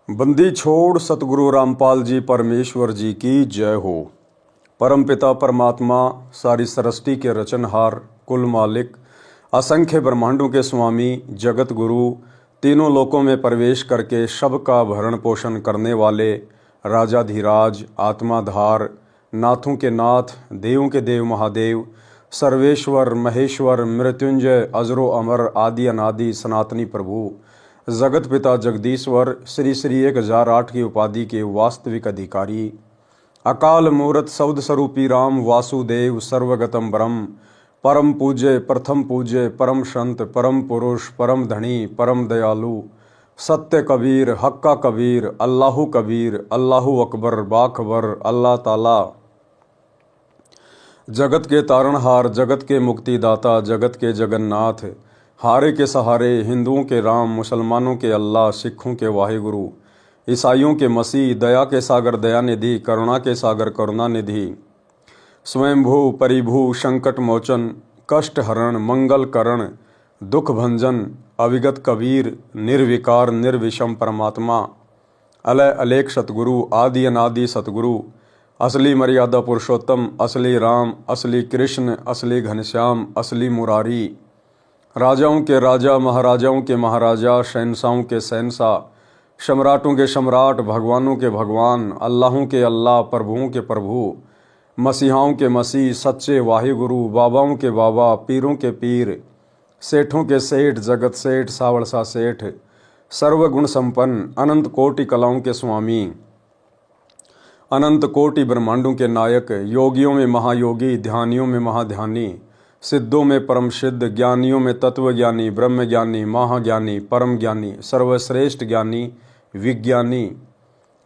बंदी छोड़ सतगुरु रामपाल जी परमेश्वर जी की जय हो। परमपिता परमात्मा सारी सृष्टि के रचनहार, कुल मालिक, असंख्य ब्रह्मांडों के स्वामी, जगत गुरु, तीनों लोकों में प्रवेश करके सबका भरण पोषण करने वाले राजाधिराज, आत्माधार, नाथों के नाथ, देवों के देव महादेव, सर्वेश्वर, महेश्वर, मृत्युंजय, अजरो अमर, आदि अनादि, सनातनी प्रभु, जगत पिता जगदीश्वर, श्री श्री 1008 की उपाधि के वास्तविक अधिकारी, अकाल मूर्त सौद स्वरूपी राम वासुदेव, सर्वगतम ब्रह्म, परम पूज्य, प्रथम पूज्य, परम संत, परम पुरुष, परम धनी, परम दयालु, सत्य कबीर, हक्का कबीर, अल्लाहु कबीर, अल्लाहु अकबर, बाखबर, अल्लाह ताला, जगत के तारणहार, जगत के मुक्तिदाता, जगत के जगन्नाथ, हारे के सहारे, हिंदुओं के राम, मुसलमानों के अल्लाह, सिखों के वाहिगुरु, ईसाइयों के मसीह, दया के सागर दयानिधि, करुणा के सागर करुणानिधि, स्वयंभू परिभू, संकट मोचन, कष्ट हरण, मंगल करण, दुख भंजन, अविगत कबीर, निर्विकार निर्विषम परमात्मा, अलय अलेख सतगुरु, आदि अनादि सतगुरु, असली मर्यादा पुरुषोत्तम, असली राम, असली कृष्ण, असली घनश्याम, असली मुरारी, राजाओं के राजा, महाराजाओं के महाराजा, शहंशाहों के शहंशाह, सम्राटों के सम्राट, भगवानों के भगवान, अल्लाहों के अल्लाह, प्रभुओं के प्रभु, मसीहाओं के मसीह, सच्चे वाहिगुरु, बाबाओं के बाबा, पीरों के पीर, सेठों के सेठ, जगत सेठ, सावड़सा सेठ, सर्वगुण संपन्न, अनंत कोटि कलाओं के स्वामी, अनंत कोटि ब्रह्मांडों के नायक, योगियों में महायोगी, ध्यानियों में महाध्यानी, सिद्धों में परम सिद्ध, ज्ञानियों में तत्वज्ञानी, ब्रह्म ज्ञानी, महाज्ञानी, परम ज्ञानी, सर्वश्रेष्ठ ज्ञानी, विज्ञानी,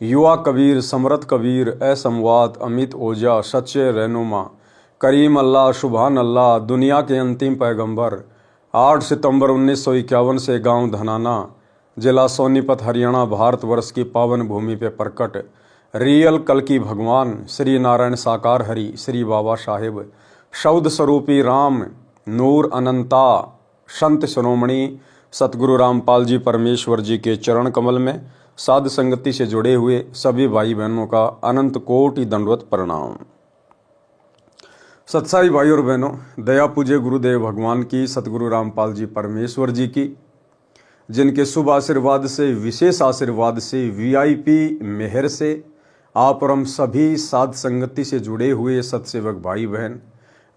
युवा कबीर, समरथ कबीर, असमवात, अमित ओजा, सच्चे रहनुमा, करीम अल्लाह, सुभान अल्लाह, दुनिया के अंतिम पैगंबर, 8 सितंबर 1951 से गांव धनाना, जिला सोनीपत, हरियाणा, भारतवर्ष की पावन भूमि पे प्रकट रियल कल की भगवान श्री नारायण साकार हरि, श्री बाबा साहेब, शब्द स्वरूपी राम, नूर अनंता, संत शिरोमणि सतगुरु रामपाल जी परमेश्वर जी के चरण कमल में साध संगति से जुड़े हुए सभी भाई बहनों का अनंत कोटि दंडवत प्रणाम। सत्साई भाई और बहनों, दया पूज्य गुरुदेव भगवान की, सतगुरु रामपाल जी परमेश्वर जी की, जिनके शुभ आशीर्वाद से, विशेष आशीर्वाद से, वीआईपी मेहर से आप और हम सभी साध संगति से जुड़े हुए सत्सेवक भाई बहन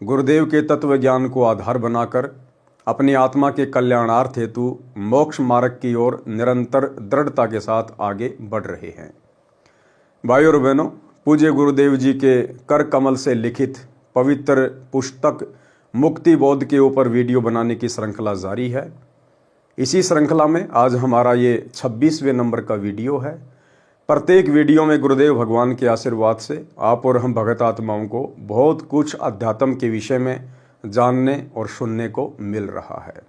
गुरुदेव के तत्व ज्ञान को आधार बनाकर अपनी आत्मा के कल्याणार्थ हेतु मोक्ष मार्ग की ओर निरंतर दृढ़ता के साथ आगे बढ़ रहे हैं। भाई और बहनों, पूज्य गुरुदेव जी के कर कमल से लिखित पवित्र पुस्तक मुक्ति बोध के ऊपर वीडियो बनाने की श्रृंखला जारी है। इसी श्रृंखला में आज हमारा ये 26वें नंबर का वीडियो है। प्रत्येक वीडियो में गुरुदेव भगवान के आशीर्वाद से आप और हम भगत आत्माओं को बहुत कुछ अध्यात्म के विषय में जानने और सुनने को मिल रहा है,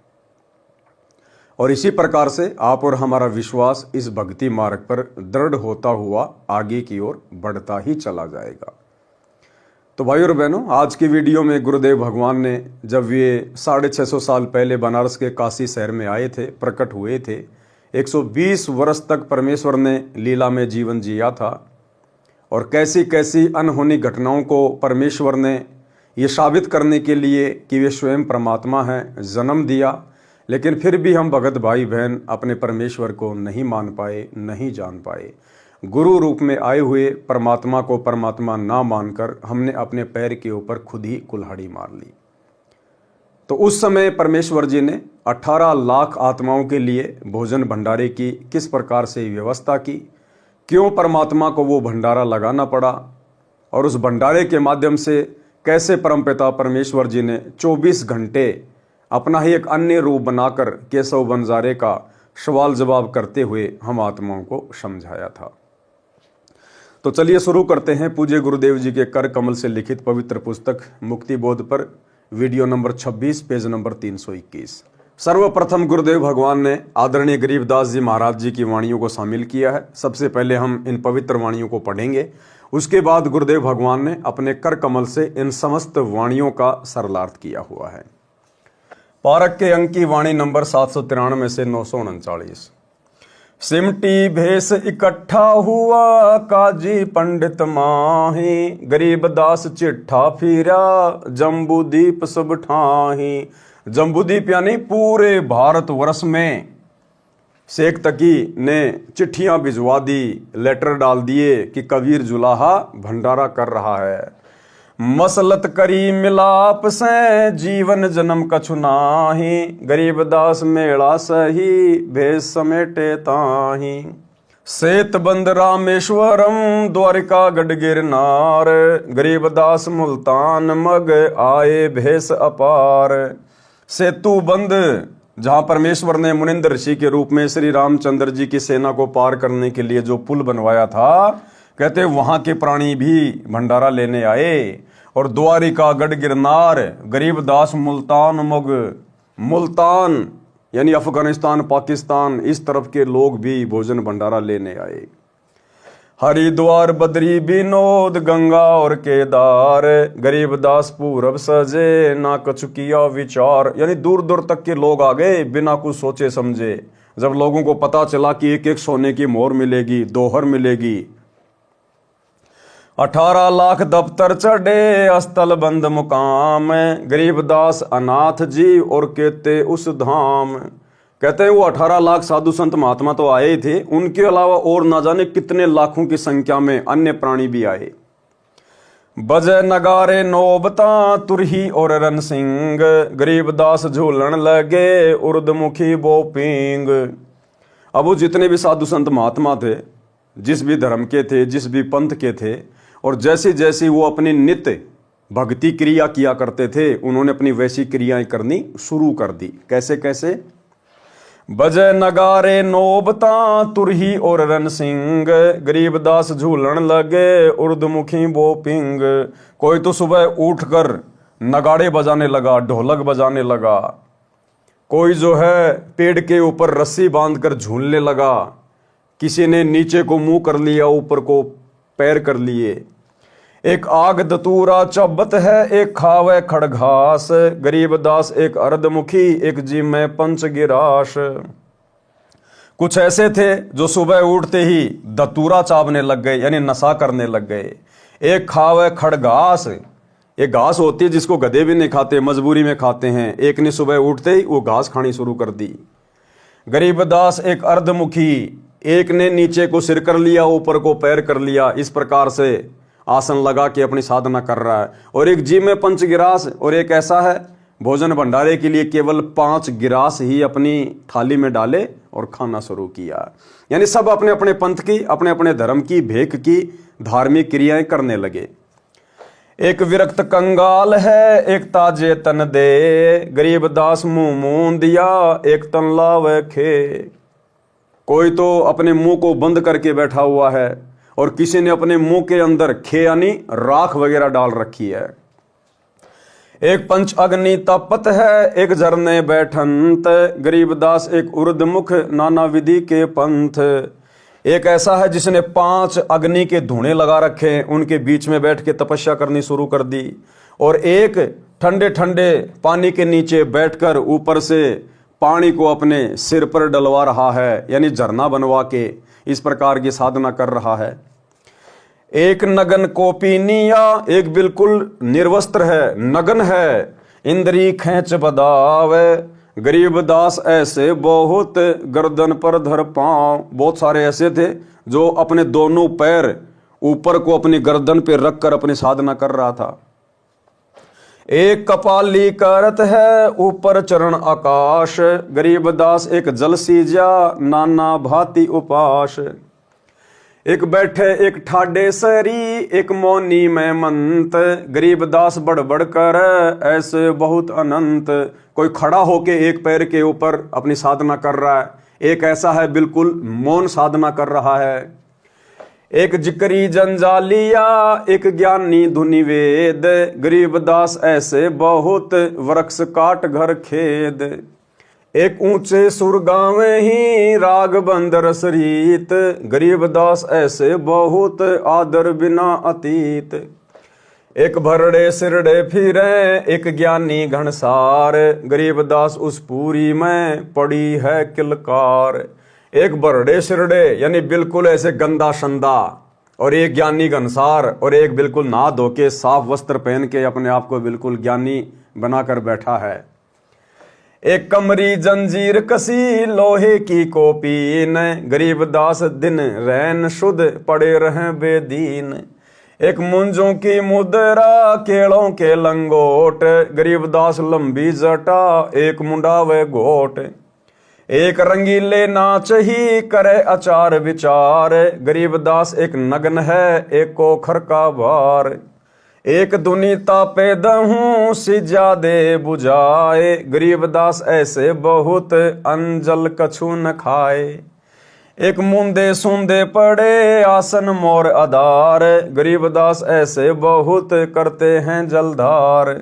और इसी प्रकार से आप और हमारा विश्वास इस भक्ति मार्ग पर दृढ़ होता हुआ आगे की ओर बढ़ता ही चला जाएगा। तो भाई और बहनों, आज की वीडियो में गुरुदेव भगवान ने जब ये 650 साल पहले बनारस के काशी शहर में आए थे, प्रकट हुए थे, 120 वर्ष तक परमेश्वर ने लीला में जीवन जिया था, और कैसी कैसी अनहोनी घटनाओं को परमेश्वर ने ये साबित करने के लिए कि वे स्वयं परमात्मा हैं जन्म दिया। लेकिन फिर भी हम भगत भाई बहन अपने परमेश्वर को नहीं मान पाए, नहीं जान पाए। गुरु रूप में आए हुए परमात्मा को परमात्मा ना मानकर हमने अपने पैर के ऊपर खुद ही कुल्हाड़ी मार ली। तो उस समय परमेश्वर जी ने 18 लाख आत्माओं के लिए भोजन भंडारे की किस प्रकार से व्यवस्था की, क्यों परमात्मा को वो भंडारा लगाना पड़ा, और उस भंडारे के माध्यम से कैसे परमपिता परमेश्वर जी ने 24 घंटे अपना ही एक अन्य रूप बनाकर केशव बंजारे का सवाल जवाब करते हुए हम आत्माओं को समझाया था। तो चलिए शुरू करते हैं पूज्य गुरुदेव जी के कर कमल से लिखित पवित्र पुस्तक मुक्ति बोध पर वीडियो नंबर 26, पेज नंबर 321। सर्वप्रथम गुरुदेव भगवान ने आदरणीय गरीबदास जी महाराज जी की वाणियों को शामिल किया है। सबसे पहले हम इन पवित्र वाणियों को पढ़ेंगे, उसके बाद गुरुदेव भगवान ने अपने कर कमल से इन समस्त वाणियों का सरलार्थ किया हुआ है। पारक के अंक की वाणी नंबर 793 से 939। सिमटी भेष इकट्ठा हुआ काजी पंडित माही, गरीबदास चिट्ठा फिरा जम्बूदीप सब ठाही। जम्बूदीप यानी पूरे भारतवर्ष में शेख तकी ने चिट्ठियां भिजवा दी, लेटर डाल दिए कि कबीर जुलाहा भंडारा कर रहा है। मसलत करी मिलाप से जीवन जन्म कछु नाही, गरीबदास मेला सही भेष समेटे ताही। सेतबंद रामेश्वरम द्वारिका गढ़ गिरनार, गरीबदास मुल्तान मग आए भेष अपार। सेतु बंद जहां परमेश्वर ने मुनिंद्र ऋषि के रूप में श्री रामचंद्र जी की सेना को पार करने के लिए जो पुल बनवाया था, कहते वहां के प्राणी भी भंडारा लेने आए। और द्वारिका गढ़ गिरनार, गरीबदास मुल्तान मग, मुल्तान यानी अफगानिस्तान पाकिस्तान इस तरफ के लोग भी भोजन भंडारा लेने आए। हरिद्वार बद्री विनोद गंगा और केदार, गरीबदास पूरब सजे ना कछु किया विचार। यानी दूर दूर तक के लोग आ गए बिना कुछ सोचे समझे। जब लोगों को पता चला कि एक एक सोने की मोहर मिलेगी, दोहर मिलेगी। 18 लाख दफ्तर चढ़े अस्तल बंद मुकाम, गरीबदास अनाथ जी और कहते उस धाम। कहते हैं वो 18 लाख साधु संत महात्मा तो आए थे, उनके अलावा और ना जाने कितने लाखों की संख्या में अन्य प्राणी भी आए। बजे नगारे नौबता तुरही और रन सिंह, गरीबदास झूलन लगे उर्दमुखी बोपिंग। अब वो जितने भी साधु संत महात्मा थे, जिस भी धर्म के थे, जिस भी पंथ के थे, और जैसी जैसी वो अपनी नित्य भक्ति क्रिया किया करते थे, उन्होंने अपनी वैसी क्रियाएं करनी शुरू कर दी। कैसे कैसे? बजे नगारे नौबता तुरही और रन सिंह, गरीबदास झूलन लगे उर्दमुखी बोपिंग। कोई तो सुबह उठकर नगाड़े बजाने लगा, ढोलक बजाने लगा। कोई जो है पेड़ के ऊपर रस्सी बांधकर झूलने लगा। किसी ने नीचे को मुंह कर लिया, ऊपर को पैर कर लिए। एक आग दतूरा चब्बत है, एक खावे खड़घास, गरीबदास एक अर्धमुखी एक जी में पंच गिराश। कुछ ऐसे थे जो सुबह उठते ही दतूरा चावने लग गए, यानी नशा करने लग गए। एक खावे खड़घास, एक घास होती है जिसको गधे भी नहीं खाते, मजबूरी में खाते हैं। एक ने सुबह उठते ही वो घास खानी शुरू कर दी। गरीबदास एक अर्धमुखी, एक ने नीचे को सिर कर लिया, ऊपर को पैर कर लिया। इस प्रकार से आसन लगा के अपनी साधना कर रहा है। और एक जी में पंच गिरास, और एक ऐसा है भोजन भंडारे के लिए केवल 5 गिरास ही अपनी थाली में डाले और खाना शुरू किया। यानी सब अपने अपने पंथ की, अपने अपने धर्म की, भेक की धार्मिक क्रियाएं करने लगे। एक विरक्त कंगाल है, एक ताजे तन दे, गरीबदास मुंह मूंद दिया, एक तन लावे खे। कोई तो अपने मुंह को बंद करके बैठा हुआ है, और किसी ने अपने मुंह के अंदर खे यानी राख वगैरह डाल रखी है। एक पंच अग्नि तपत है, एक झरने बैठंत, गरीबदास एक उर्दमुख नाना विधि के पंथ। एक ऐसा है जिसने 5 अग्नि के धुएं लगा रखे, उनके बीच में बैठ के तपस्या करनी शुरू कर दी। और एक ठंडे ठंडे पानी के नीचे बैठकर ऊपर से पानी को अपने सिर पर डलवा रहा है, यानी झरना बनवा के इस प्रकार की साधना कर रहा है। एक नगन कोपिनिया, एक बिल्कुल निर्वस्त्र है, नगन है, इंद्री खेच बदावे, गरीबदास ऐसे बहुत गर्दन पर धर पांव। बहुत सारे ऐसे थे जो अपने दोनों पैर ऊपर को अपनी गर्दन पे रखकर अपनी साधना कर रहा था। एक कपाली करत है, ऊपर चरण आकाश, गरीबदास एक जल सीजा नाना भांति उपास। एक बैठे एक ठाडे सरी, एक मौनी में मंत, गरीबदास बड़बड़ कर ऐसे बहुत अनंत। कोई खड़ा होके एक पैर के ऊपर अपनी साधना कर रहा है, एक ऐसा है बिल्कुल मौन साधना कर रहा है। एक जिक्री जंजालिया, एक ज्ञानी धुनि वेद, गरीबदास ऐसे बहुत वृक्ष काट घर खेद। एक ऊंचे सुर गावे ही राग बंदर सरीत, गरीबदास ऐसे बहुत आदर बिना अतीत। एक भरड़े सिरड़े फिरे, एक ज्ञानी घनसार, गरीबदास उस पूरी में पड़ी है किलकार। एक बरड़े सिरड़े यानी बिल्कुल ऐसे गंदा शंदा, और एक ज्ञानी घनसार, और एक बिल्कुल नहा धो के साफ वस्त्र पहन के अपने आप को बिल्कुल ज्ञानी बनाकर बैठा है। एक कमरी जंजीर कसी लोहे की कोपीन, गरीबदास दिन रैन शुद्ध पड़े रहे बेदीन। एक मुंजों की मुद्रा केलों के लंगोट, गरीबदास लंबी जटा एक मुंडा व गोट। एक रंगीले नाच ही करे अचार विचार, गरीबदास एक नग्न है एक कोखर का भार। एक दुनीता पे दहूं सिजा दे बुझाए, गरीबदास ऐसे बहुत अंजल कछु न खाए। एक मुंदे सुंदे पड़े आसन मोर आधार, गरीबदास ऐसे बहुत करते हैं जलधार।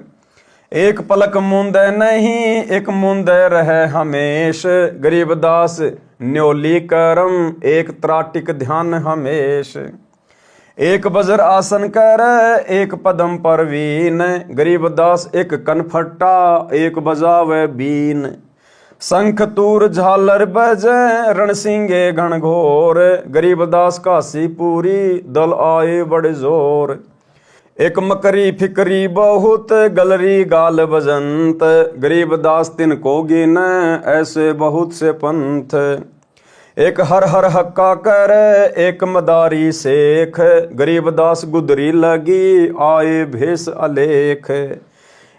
एक पलक मुंदे नहीं एक मुंदे रहे हमेश, गरीबदास न्योली करम एक त्राटिक ध्यान हमेश। एक बजर आसन कर एक पदम परवीन, गरीबदास एक कनफट्टा एक बजावे बीन। शंख तूर झालर बजे रणसिंगे घनघोर, गरीबदास काशी पूरी दल आए बड़े जोर। एक मकरी फिकरी बहुत गलरी गाल बजंत, गरीबदास तिनको गिन ऐसे बहुत से पंथ। एक हर हर हक्का कर एक मदारी शेख, गरीबदास गुदरी लगी आए भेष अलेख।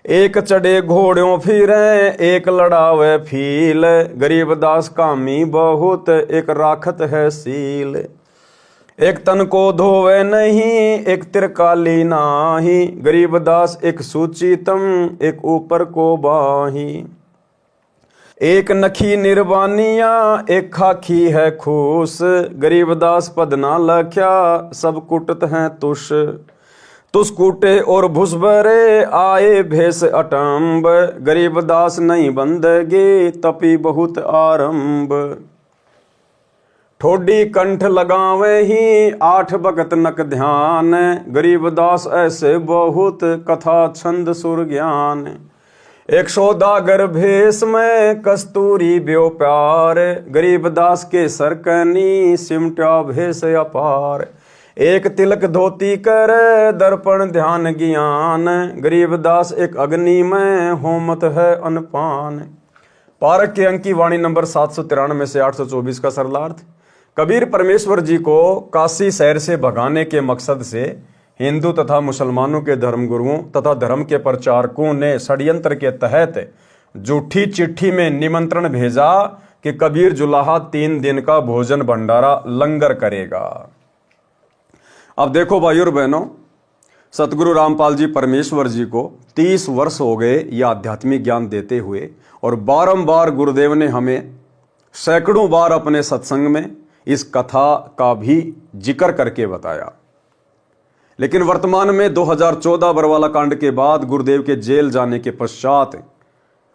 एक चढ़े घोड़ों फिरे एक लड़ावे फील, गरीबदास कामी बहुत एक राखत है सील। एक तन को धोवे नहीं एक तिरकाली नाही, गरीबदास एक सूचितम एक ऊपर को बाही। एक नखी निर्वानिया एक खाखी है खूस, गरीबदास पद ना लख्या सब कुटत हैं तुष। तुस कूटे और भुसबरे आए भेष अटम्ब, गरीबदास नहीं बंदगे तपी बहुत आरंभ। ठोडी कंठ लगावे ही आठ बगत नक ध्यान, गरीबदास ऐसे बहुत कथा छंद सुर ज्ञान। एक सौदागर भेष में कस्तूरी ब्यो प्यार, गरीबदास के सरकनी सिमटा भेष अपार। एक तिलक धोती कर दर्पण ध्यान ज्ञान, गरीबदास एक अग्नि में होमत है अनपान। पारक के अंक की वाणी नंबर 793 से 824 का सरलार्थ। कबीर परमेश्वर जी को काशी शहर से भगाने के मकसद से हिंदू तथा मुसलमानों के धर्मगुरुओं तथा धर्म के प्रचारकों ने षड्यंत्र के तहत झूठी चिट्ठी में निमंत्रण भेजा कि कबीर जुलाहा 3 दिन का भोजन भंडारा लंगर करेगा। अब देखो भाइयों और बहनों, सतगुरु रामपाल जी परमेश्वर जी को 30 वर्ष हो गए यह आध्यात्मिक ज्ञान देते हुए, और बारंबार गुरुदेव ने हमें सैकड़ों बार अपने सत्संग में इस कथा का भी जिक्र करके बताया। लेकिन वर्तमान में 2014 बरवाला कांड के बाद गुरुदेव के जेल जाने के पश्चात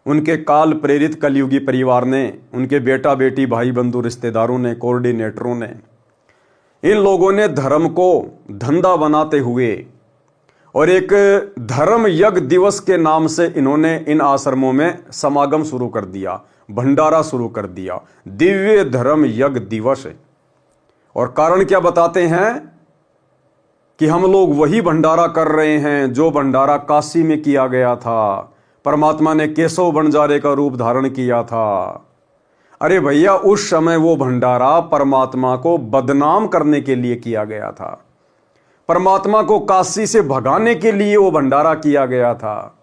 उनके काल प्रेरित कलयुगी परिवार ने, उनके बेटा बेटी भाई बंधु रिश्तेदारों ने, कोऑर्डिनेटरों ने, इन लोगों ने धर्म को धंधा बनाते हुए और एक धर्म यज्ञ दिवस के नाम से इन्होंने इन आश्रमों में समागम शुरू कर दिया, भंडारा शुरू कर दिया, दिव्य धर्म यज्ञ दिवस। और कारण क्या बताते हैं कि हम लोग वही भंडारा कर रहे हैं जो भंडारा काशी में किया गया था, परमात्मा ने केशव बंजारे का रूप धारण किया था। अरे भैया, उस समय वो भंडारा परमात्मा को बदनाम करने के लिए किया गया था, परमात्मा को काशी से भगाने के लिए वो भंडारा किया गया था।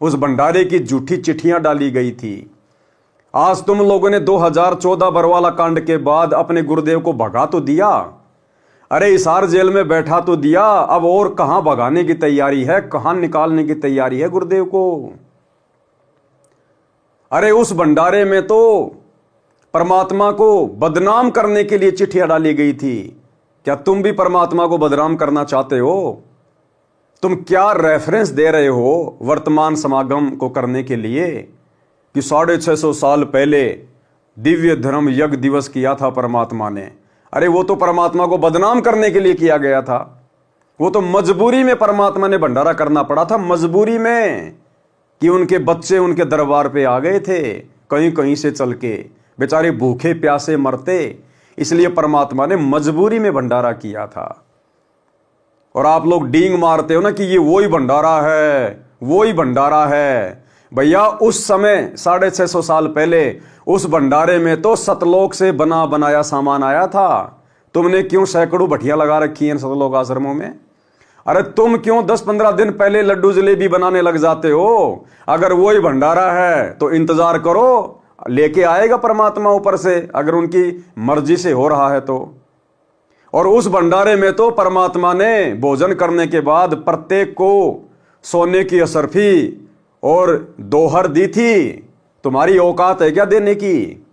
उस भंडारे की झूठी चिट्ठियां डाली गई थी। आज तुम लोगों ने 2014 बरवाला कांड के बाद अपने गुरुदेव को भगा तो दिया, अरे हिसार जेल में बैठा तो दिया, अब और कहां भगाने की तैयारी है, कहां निकालने की तैयारी है गुरुदेव को। अरे उस भंडारे में तो परमात्मा को बदनाम करने के लिए चिट्ठियां डाली गई थी। क्या तुम भी परमात्मा को बदनाम करना चाहते हो? तुम क्या रेफरेंस दे रहे हो वर्तमान समागम को करने के लिए कि 650 साल पहले दिव्य धर्म यज्ञ दिवस किया था परमात्मा ने? अरे वो तो परमात्मा को बदनाम करने के लिए किया गया था। वो तो मजबूरी में परमात्मा ने भंडारा करना पड़ा था, मजबूरी में, कि उनके बच्चे उनके दरबार पे आ गए थे कहीं कहीं से चल के। बेचारे भूखे प्यासे मरते, इसलिए परमात्मा ने मजबूरी में भंडारा किया था। और आप लोग डींग मारते हो ना कि ये वही भंडारा है, वही भंडारा है। भैया उस समय 650 साल पहले उस भंडारे में तो सतलोक से बना बनाया सामान आया था। तुमने क्यों सैकड़ों भट्टियां लगा रखी हैं सतलोक आश्रमों में? अरे तुम क्यों 10-15 दिन पहले लड्डू जलेबी बनाने लग जाते हो? अगर वही भंडारा है तो इंतजार करो, लेके आएगा परमात्मा ऊपर से, अगर उनकी मर्जी से हो रहा है तो। और उस भंडारे में तो परमात्मा ने भोजन करने के बाद प्रत्येक को सोने की असरफी और दोहर दी थी। तुम्हारी औकात है क्या देने की?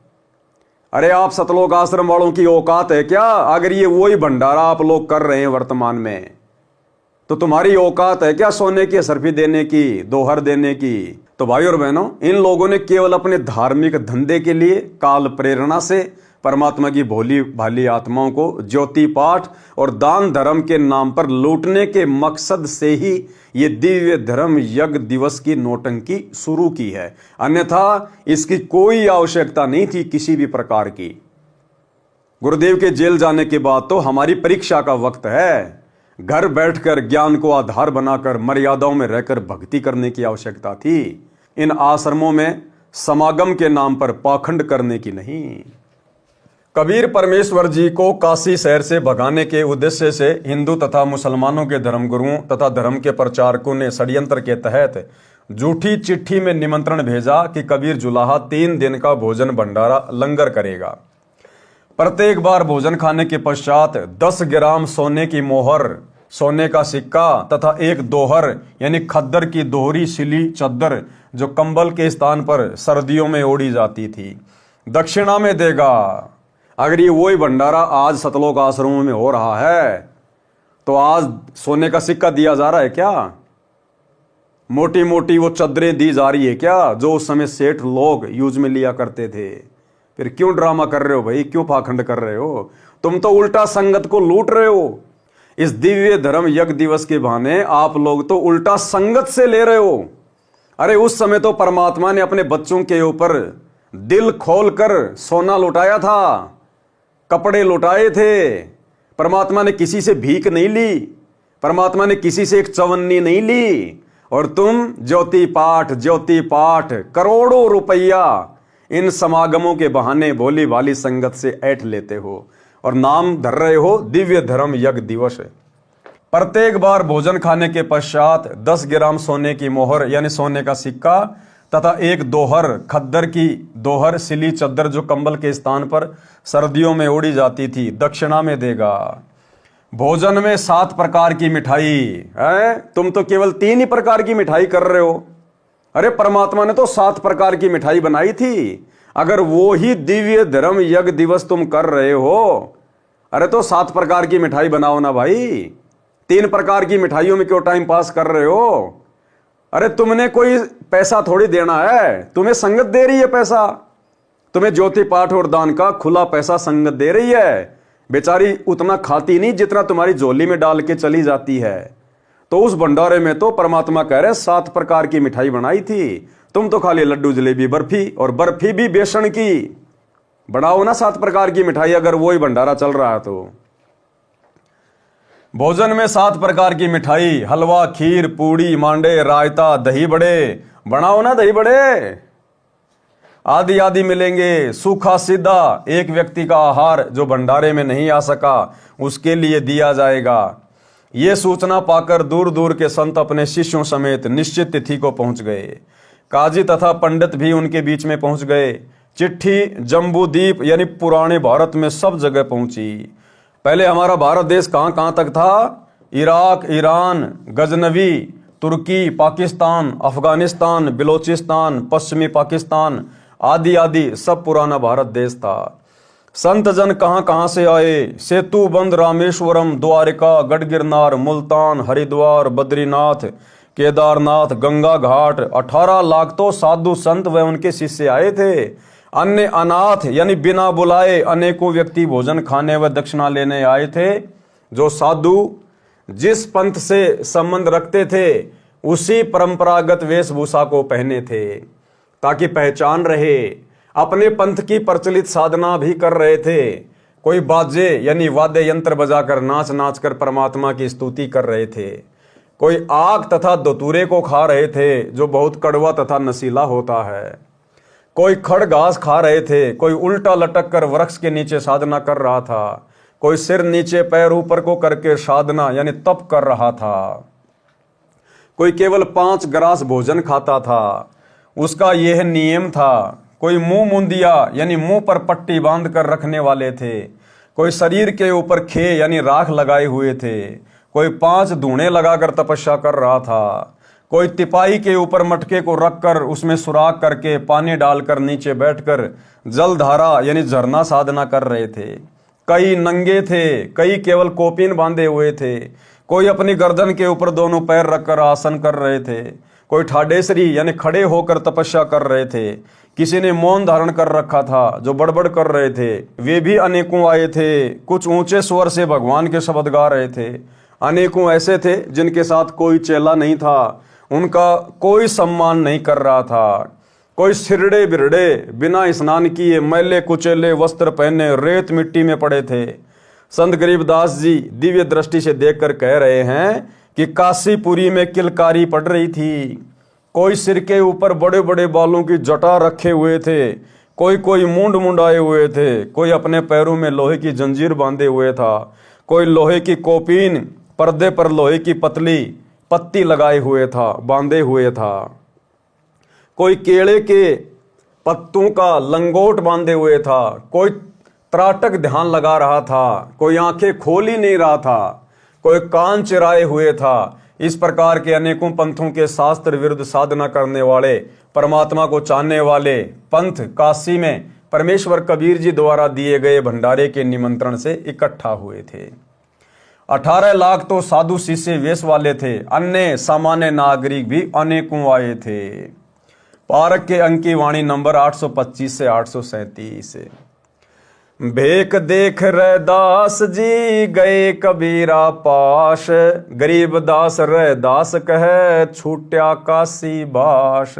अरे आप सतलोक आश्रम वालों की औकात है क्या? अगर ये वही भंडारा आप लोग कर रहे हैं वर्तमान में, तो तुम्हारी औकात है क्या सोने की असरफी देने की, दोहर देने की? तो भाई और बहनों, इन लोगों ने केवल अपने धार्मिक धंधे के लिए काल प्रेरणा से परमात्मा की भोली भाली आत्माओं को ज्योति पाठ और दान धर्म के नाम पर लूटने के मकसद से ही ये दिव्य धर्म यज्ञ दिवस की नौटंकी शुरू की है। अन्यथा इसकी कोई आवश्यकता नहीं थी किसी भी प्रकार की। गुरुदेव के जेल जाने के बाद तो हमारी परीक्षा का वक्त है। घर बैठकर ज्ञान को आधार बनाकर मर्यादाओं में रहकर भक्ति करने की आवश्यकता थी। इन आश्रमों में समागम के नाम पर पाखंड करने की नहीं। कबीर परमेश्वर जी को काशी शहर से भगाने के उद्देश्य से हिंदू तथा मुसलमानों के धर्मगुरुओं तथा धर्म के प्रचारकों ने षड्यंत्र के तहत झूठी चिट्ठी में निमंत्रण भेजा कि कबीर जुलाहा 3 दिन का भोजन भंडारा लंगर करेगा। प्रत्येक बार भोजन खाने के पश्चात 10 ग्राम सोने की मोहर, सोने का सिक्का तथा एक दोहर यानी खद्दर की दोहरी सिली चद्दर जो कंबल के स्थान पर सर्दियों में ओढ़ी जाती थी, दक्षिणा में देगा। अगर ये वही भंडारा आज सतलोक आश्रमों में हो रहा है तो आज सोने का सिक्का दिया जा रहा है क्या? मोटी मोटी वो चद्दरें दी जा रही है क्या जो उस समय सेठ लोग यूज में लिया करते थे? फिर क्यों ड्रामा कर रहे हो भाई? क्यों पाखंड कर रहे हो? तुम तो उल्टा संगत को लूट रहे हो। इस दिव्य धर्म यज्ञ दिवस के बहाने आप लोग तो उल्टा संगत से ले रहे हो। अरे उस समय तो परमात्मा ने अपने बच्चों के ऊपर दिल खोलकर सोना लुटाया था, कपड़े लुटाए थे। परमात्मा ने किसी से भीख नहीं ली, परमात्मा ने किसी से एक चवन्नी नहीं ली। और तुम ज्योति पाठ करोड़ों रुपया इन समागमों के बहाने भोली भाली संगत से ऐंठ लेते हो और नाम धर रहे हो दिव्य धर्म यज्ञ दिवस। प्रत्येक बार भोजन खाने के पश्चात 10 ग्राम सोने की मोहर यानी सोने का सिक्का तथा एक दोहर, खद्दर की दोहर सिली चद्दर जो कंबल के स्थान पर सर्दियों में ओढ़ी जाती थी, दक्षिणा में देगा। भोजन में 7 प्रकार की मिठाई है, तुम तो केवल 3 ही प्रकार की मिठाई कर रहे हो। अरे परमात्मा ने तो 7 प्रकार की मिठाई बनाई थी। अगर वो ही दिव्य धर्म यज्ञ दिवस तुम कर रहे हो, अरे तो 7 प्रकार की मिठाई बनाओ ना भाई। 3 प्रकार की मिठाइयों में क्यों टाइम पास कर रहे हो? अरे तुमने कोई पैसा थोड़ी देना है, तुम्हें संगत दे रही है पैसा। तुम्हें ज्योति पाठ और दान का खुला पैसा संगत दे रही है। बेचारी उतना खाती नहीं जितना तुम्हारी झोली में डाल के चली जाती है। तो उस भंडारे में तो परमात्मा कह रहे 7 प्रकार की मिठाई बनाई थी, तुम तो खाली लड्डू जलेबी बर्फी, और बर्फी भी बेसन की। बनाओ ना 7 प्रकार की मिठाई अगर वही भंडारा चल रहा है तो। भोजन में 7 प्रकार की मिठाई, हलवा, खीर, पूड़ी, मांडे, रायता, दही बड़े, बनाओ ना दही बड़े। आदि आदि मिलेंगे। सूखा सीधा एक व्यक्ति का आहार जो भंडारे में नहीं आ सका उसके लिए दिया जाएगा। ये सूचना पाकर दूर दूर के संत अपने शिष्यों समेत निश्चित तिथि को पहुंच गए। काजी तथा पंडित भी उनके बीच में पहुंच गए। चिट्ठी जम्बूद्वीप यानी पुराने भारत में सब जगह पहुंची। पहले हमारा भारत देश कहां कहां तक था? इराक, ईरान, गजनवी, तुर्की, पाकिस्तान, अफगानिस्तान, बिलोचिस्तान, पश्चिमी पाकिस्तान आदि आदि सब पुराना भारत देश था। संत जन कहां कहां से आए। सेतु बंद, रामेश्वरम, द्वारिका, गढ़गिरनार, मुल्तान, हरिद्वार, बद्रीनाथ, केदारनाथ, गंगा घाट 18 लाख तो साधु संत व उनके शिष्य आए थे। अन्य अनाथ यानी बिना बुलाए अनेकों व्यक्ति भोजन खाने व दक्षिणा लेने आए थे। जो साधु जिस पंथ से संबंध रखते थे उसी परंपरागत वेशभूषा को पहने थे ताकि पहचान रहे। अपने पंथ की प्रचलित साधना भी कर रहे थे। कोई बाजे यानी वाद्य यंत्र बजाकर नाच नाच कर परमात्मा की स्तुति कर रहे थे। कोई आग तथा धतूरे को खा रहे थे जो बहुत कड़वा तथा नशीला होता है। कोई खड़ घास खा रहे थे। कोई उल्टा लटक कर वृक्ष के नीचे साधना कर रहा था। कोई सिर नीचे पैर ऊपर को करके साधना यानी तप कर रहा था। कोई केवल 5 ग्रास भोजन खाता था, उसका यह नियम था। कोई मुंह मुंदिया यानी मुंह पर पट्टी बांध कर रखने वाले थे। कोई शरीर के ऊपर खे यानी राख लगाए हुए थे। कोई 5 धूणे लगाकर तपस्या कर रहा था। कोई तिपाही के ऊपर मटके को रखकर उसमें सुराख करके पानी डालकर नीचे बैठकर जलधारा यानी झरना साधना कर रहे थे। कई नंगे थे, कई केवल कोपीन बांधे हुए थे। कोई अपनी गर्दन के ऊपर दोनों पैर रखकर आसन कर रहे थे। कोई ठाडेसरी यानी खड़े होकर तपस्या कर रहे थे। किसी ने मौन धारण कर रखा था। जो बड़बड़ कर रहे थे वे भी अनेकों आए थे। कुछ ऊंचे स्वर से भगवान के शब्द गा रहे थे। अनेकों ऐसे थे जिनके साथ कोई चेला नहीं था, उनका कोई सम्मान नहीं कर रहा था। कोई सिरड़े बिरड़े बिना स्नान किए मैले कुचेले वस्त्र पहने रेत मिट्टी में पड़े थे। संत गरीबदास जी दिव्य दृष्टि से देखकर कह रहे हैं कि काशीपुरी में किलकारी पड़ रही थी। कोई सिर के ऊपर बड़े बड़े बालों की जटा रखे हुए थे। कोई मूंड मुंडाए हुए थे। कोई अपने पैरों में लोहे की जंजीर बांधे हुए था। कोई लोहे की कोपीन, पर्दे पर लोहे की पतली पत्ती लगाए हुए था, बांधे हुए था। कोई केले के पत्तों का लंगोट बांधे हुए था। कोई त्राटक ध्यान लगा रहा था। कोई आंखें खोल ही नहीं रहा था। कोई कान चिराए हुए था। इस प्रकार के अनेकों पंथों के शास्त्र विरुद्ध साधना करने वाले, परमात्मा को चाहने वाले पंथ काशी में परमेश्वर कबीर जी द्वारा दिए गए भंडारे के निमंत्रण से इकट्ठा हुए थे। 18 लाख तो साधु शिष्य वेश वाले थे। अन्य सामान्य नागरिक भी अनेकों आए थे। पारक के अंक की वाणी नंबर 825 से 837। भेख देख रैदास जी गए कबीरा पास, गरीब दास रैदास कहे छूट्या काशी बास।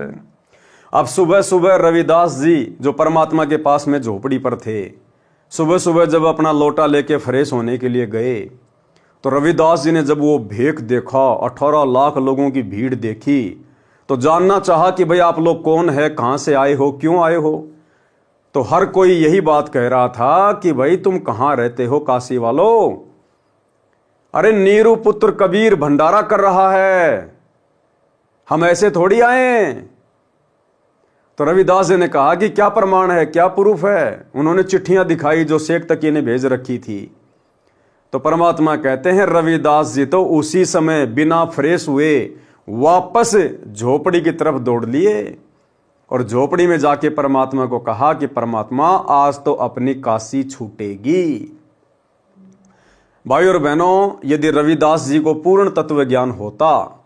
अब सुबह सुबह रविदास जी जो परमात्मा के पास में झोपड़ी पर थे, सुबह सुबह जब अपना लोटा लेके फ्रेश होने के लिए गए तो रविदास जी ने जब वो भेख देखा, 18 लाख लोगों की भीड़ देखी, तो जानना चाहा कि भाई आप लोग कौन है, कहां से आए हो, क्यों आए हो। तो हर कोई यही बात कह रहा था कि भाई तुम कहां रहते हो काशी वालों। अरे नीरू पुत्र कबीर भंडारा कर रहा है, हम ऐसे थोड़ी आए। तो रविदास जी ने कहा कि क्या प्रमाण है, क्या प्रूफ है। उन्होंने चिट्ठियां दिखाई जो शेख तकी ने भेज रखी थी। तो परमात्मा कहते हैं रविदास जी तो उसी समय बिना फ्रेश हुए वापस झोपड़ी की तरफ दौड़ लिए और झोपड़ी में जाके परमात्मा को कहा कि परमात्मा आज तो अपनी काशी छूटेगी। भाई और बहनों, यदि रविदास जी को पूर्ण तत्व ज्ञान होता,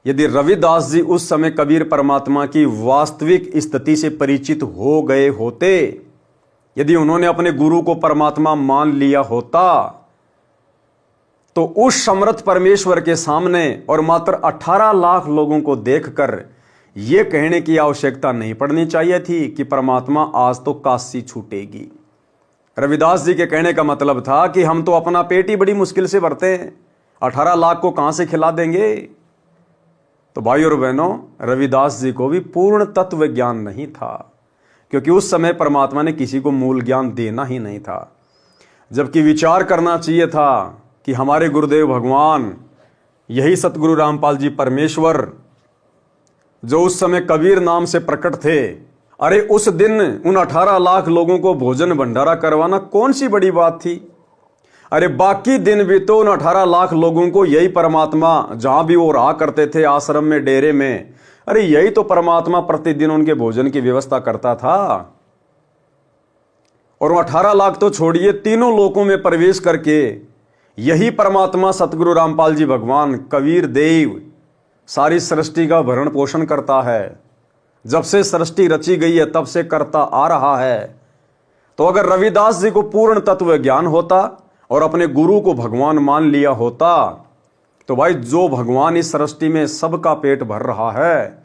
यदि रविदास जी उस समय कबीर परमात्मा की वास्तविक स्थिति से परिचित हो गए होते, यदि उन्होंने अपने गुरु को परमात्मा मान लिया होता, तो उस समर्थ परमेश्वर के सामने और मात्र 18 लाख लोगों को देखकर यह कहने की आवश्यकता नहीं पड़नी चाहिए थी कि परमात्मा आज तो काशी छूटेगी। रविदास जी के कहने का मतलब था कि हम तो अपना पेट ही बड़ी मुश्किल से भरते हैं, 18 लाख को कहां से खिला देंगे। तो भाई और बहनों, रविदास जी को भी पूर्ण तत्व ज्ञान नहीं था, क्योंकि उस समय परमात्मा ने किसी को मूल ज्ञान देना ही नहीं था। जबकि विचार करना चाहिए था कि हमारे गुरुदेव भगवान, यही सतगुरु रामपाल जी परमेश्वर जो उस समय कबीर नाम से प्रकट थे, अरे उस दिन उन 18 लाख लोगों को भोजन भंडारा करवाना कौन सी बड़ी बात थी। अरे बाकी दिन भी तो उन 18 लाख लोगों को यही परमात्मा, जहां भी वो रहा करते थे आश्रम में, डेरे में, अरे यही तो परमात्मा प्रतिदिन उनके भोजन की व्यवस्था करता था। और 18 लाख तो छोड़िए, तीनों लोकों में प्रवेश करके यही परमात्मा सतगुरु रामपाल जी भगवान कबीर देव सारी सृष्टि का भरण पोषण करता है। जब से सृष्टि रची गई है तब से करता आ रहा है। तो अगर रविदास जी को पूर्ण तत्व ज्ञान होता और अपने गुरु को भगवान मान लिया होता, तो भाई जो भगवान इस सृष्टि में सबका पेट भर रहा है,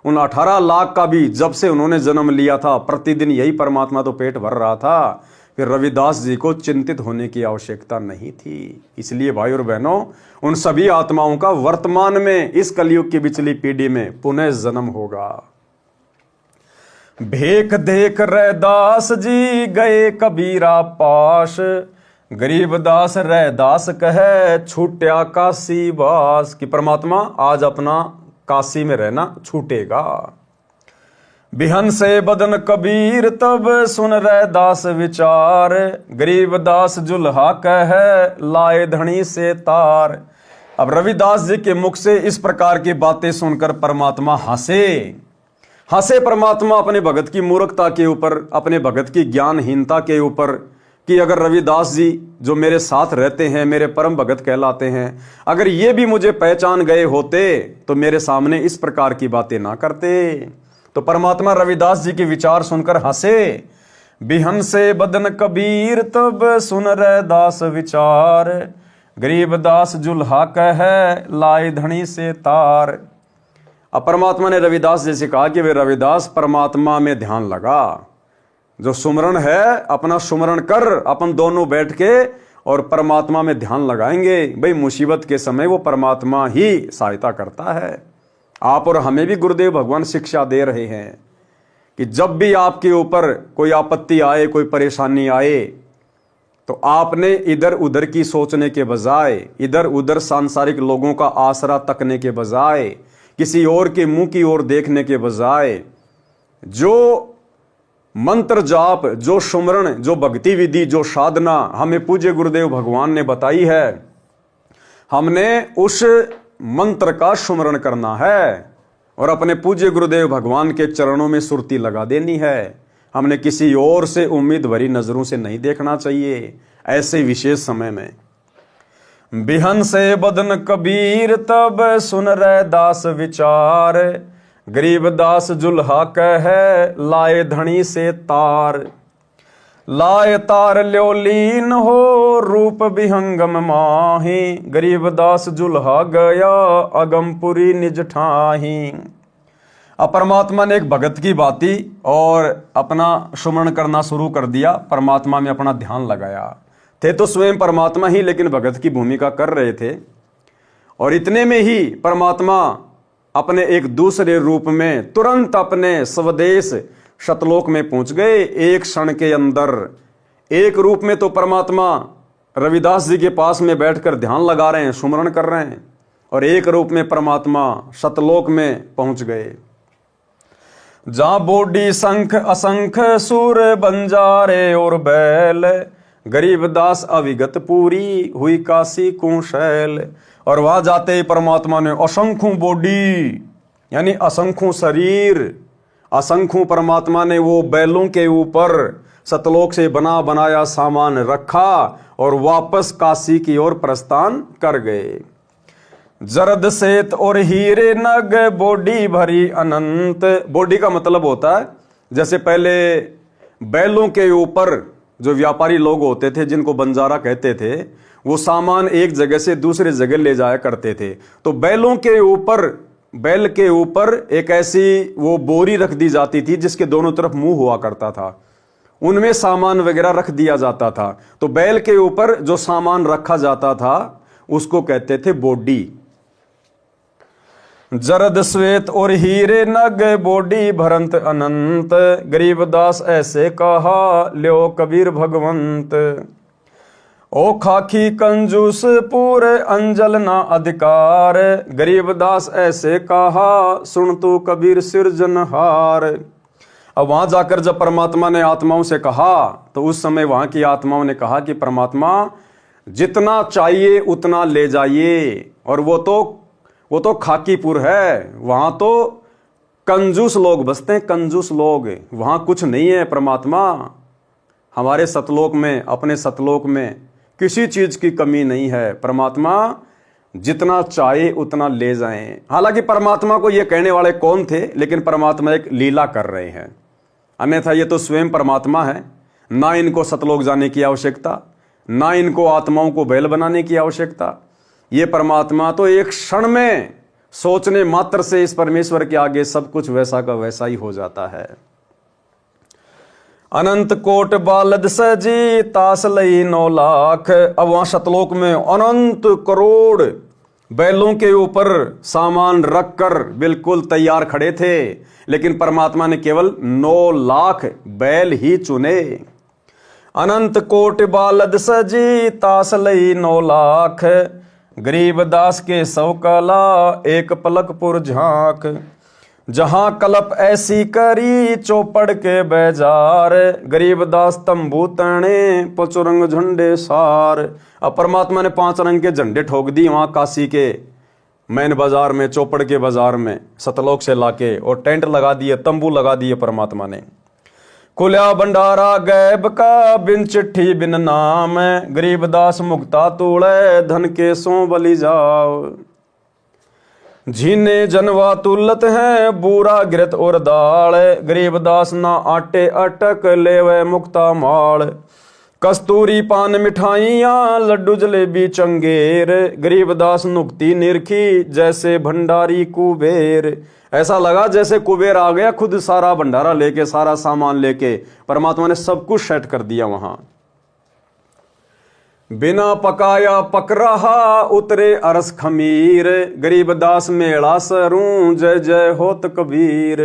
उन 18 लाख का भी जब से उन्होंने जन्म लिया था प्रतिदिन यही परमात्मा तो पेट भर रहा था, फिर रविदास जी को चिंतित होने की आवश्यकता नहीं थी। इसलिए भाई और बहनों, उन सभी आत्माओं का वर्तमान में इस कलयुग की पिछली पीढ़ी में पुनः जन्म होगा। भेख देख रैदास जी गए कबीरा पास, गरीबदास रैदास कहे छूट्या काशी वास। कि परमात्मा आज अपना काशी में रहना छूटेगा। बिहन से बदन कबीर तब सुन रैदास विचार, गरीबदास जुल्हा कहे लाए धनी से तार। अब रविदास जी के मुख से इस प्रकार की बातें सुनकर परमात्मा हंसे परमात्मा अपने भगत की मूर्खता के ऊपर, अपने भगत की ज्ञानहीनता के ऊपर, कि अगर रविदास जी जो मेरे साथ रहते हैं, मेरे परम भगत कहलाते हैं, अगर ये भी मुझे पहचान गए होते तो मेरे सामने इस प्रकार की बातें ना करते। तो परमात्मा रविदास जी के विचार सुनकर हंसे। बिहन से बदन कबीर तब सुन रैदास विचार, गरीबदास जुल्हा कहे लाए धनी से तार। अब परमात्मा ने रविदास जी से कहा कि वे रविदास परमात्मा में ध्यान लगा, जो सुमरण है अपना सुमरण कर, अपन दोनों बैठ के और परमात्मा में ध्यान लगाएंगे। भाई मुसीबत के समय वो परमात्मा ही सहायता करता है। आप और हमें भी गुरुदेव भगवान शिक्षा दे रहे हैं कि जब भी आपके ऊपर कोई आपत्ति आए, कोई परेशानी आए, तो आपने इधर उधर की सोचने के बजाय, इधर उधर सांसारिक लोगों का आसरा तकने के बजाय, किसी और के मुंह की ओर देखने के बजाय, जो मंत्र जाप, जो सुमरण, जो भक्ति विधि, जो साधना हमें पूज्य गुरुदेव भगवान ने बताई है, हमने उस मंत्र का सुमरण करना है और अपने पूज्य गुरुदेव भगवान के चरणों में सुरती लगा देनी है। हमने किसी और से उम्मीद भरी नजरों से नहीं देखना चाहिए ऐसे विशेष समय में। बिहन से बदन कबीर तब सुन रैदास विचार, गरीबदास जुल्हा कहे लाए धनी से तार। लाए तार ल्योलीन हो रूप विहंगम माही, गरीबदास जुल्हा गया अगमपुरी निज ठाही। अब परमात्मा ने एक भगत की बाती और अपना सुमरण करना शुरू कर दिया, परमात्मा में अपना ध्यान लगाया। थे तो स्वयं परमात्मा ही, लेकिन भगत की भूमिका कर रहे थे। और इतने में ही परमात्मा अपने एक दूसरे रूप में तुरंत अपने स्वदेश शतलोक में पहुंच गए। एक क्षण के अंदर एक रूप में तो परमात्मा रविदास जी के पास में बैठकर ध्यान लगा रहे हैं, सुमरण कर रहे हैं, और एक रूप में परमात्मा शतलोक में पहुंच गए। जहां बोडी संख असंख सूर बंजारे और बैल, गरीबदास अविगत पूरी हुई काशी कुशैल। और वहां जाते ही परमात्मा ने असंख्यों बॉडी यानी असंख्यों शरीर, असंख्यों परमात्मा ने वो बैलों के ऊपर सतलोक से बना बनाया सामान रखा और वापस काशी की ओर प्रस्थान कर गए। जरद सेत और हीरे नग बॉडी भरी अनंत। बॉडी का मतलब होता है जैसे पहले बैलों के ऊपर जो व्यापारी लोग होते थे, जिनको बंजारा कहते थे, वो सामान एक जगह से दूसरे जगह ले जाया करते थे। तो बैलों के ऊपर, बैल के ऊपर एक ऐसी वो बोरी रख दी जाती थी जिसके दोनों तरफ मुंह हुआ करता था, उनमें सामान वगैरह रख दिया जाता था। तो बैल के ऊपर जो सामान रखा जाता था उसको कहते थे बॉडी। जरद श्वेत और हीरे नग बॉडी भरंत अनंत, गरीबदास ऐसे कहा ल्यो कबीर भगवंत। ओ खाकी कंजूस पूरे अंजल ना अधिकार, गरीबदास ऐसे कहा सुन तू कबीर सिरजनहार। अब वहां जाकर जब परमात्मा ने आत्माओं से कहा तो उस समय वहां की आत्माओं ने कहा कि परमात्मा जितना चाहिए उतना ले जाइए। और वो तो खाकीपुर है, वहां तो कंजूस लोग बसते हैं, कंजूस लोग, वहां कुछ नहीं है परमात्मा। हमारे सतलोक में, अपने सतलोक में किसी चीज की कमी नहीं है परमात्मा, जितना चाहे उतना ले जाएं। हालांकि परमात्मा को ये कहने वाले कौन थे, लेकिन परमात्मा एक लीला कर रहे हैं, अन्यथा ये तो स्वयं परमात्मा है। ना इनको सतलोक जाने की आवश्यकता, ना इनको आत्माओं को बैल बनाने की आवश्यकता। ये परमात्मा तो एक क्षण में सोचने मात्र से इस परमेश्वर के आगे सब कुछ वैसा का वैसा ही हो जाता है। अनंत कोट बालद सजी तास लई 9 लाख। अब वहां सतलोक में अनंत करोड़ बैलों के ऊपर सामान रखकर बिल्कुल तैयार खड़े थे, लेकिन परमात्मा ने केवल 9 लाख बैल ही चुने। अनंत कोट बालद सजी तास लई 9 लाख। गरीब दास के 100 कला एक पलकपुर झांक। जहां कलप ऐसी करी चौपड़ के बेजार। गरीब दास तंबू तने पचुरंग झंडे सार। अब परमात्मा ने 5 रंग के झंडे ठोक दिए वहां काशी के मैन बाजार में, चौपड़ के बाजार में सतलोक से लाके, और टेंट लगा दिए, तंबू लगा दिए परमात्मा ने। खुल्या भंडारा गैब का बिन चिट्ठी बिन नाम। गरीब दास मुक्ता तूड़े धन के सो बलि जाओ। झीने जनवा तुलत है बूरा गिरत और दाल। गरीब दास ना आटे अटक लेवे मुक्ता माल। कस्तूरी पान मिठाइयाँ लड्डू जलेबी चंगेर। गरीब दास नुक्ति निरखी जैसे भंडारी कुबेर। ऐसा लगा जैसे कुबेर आ गया खुद सारा भंडारा लेके, सारा सामान लेके। परमात्मा ने सब कुछ सेट कर दिया वहां। बिना पकाया पक रहा उतरे अरस खमीर। गरीब दास मेला सरूं जय जय होत कबीर।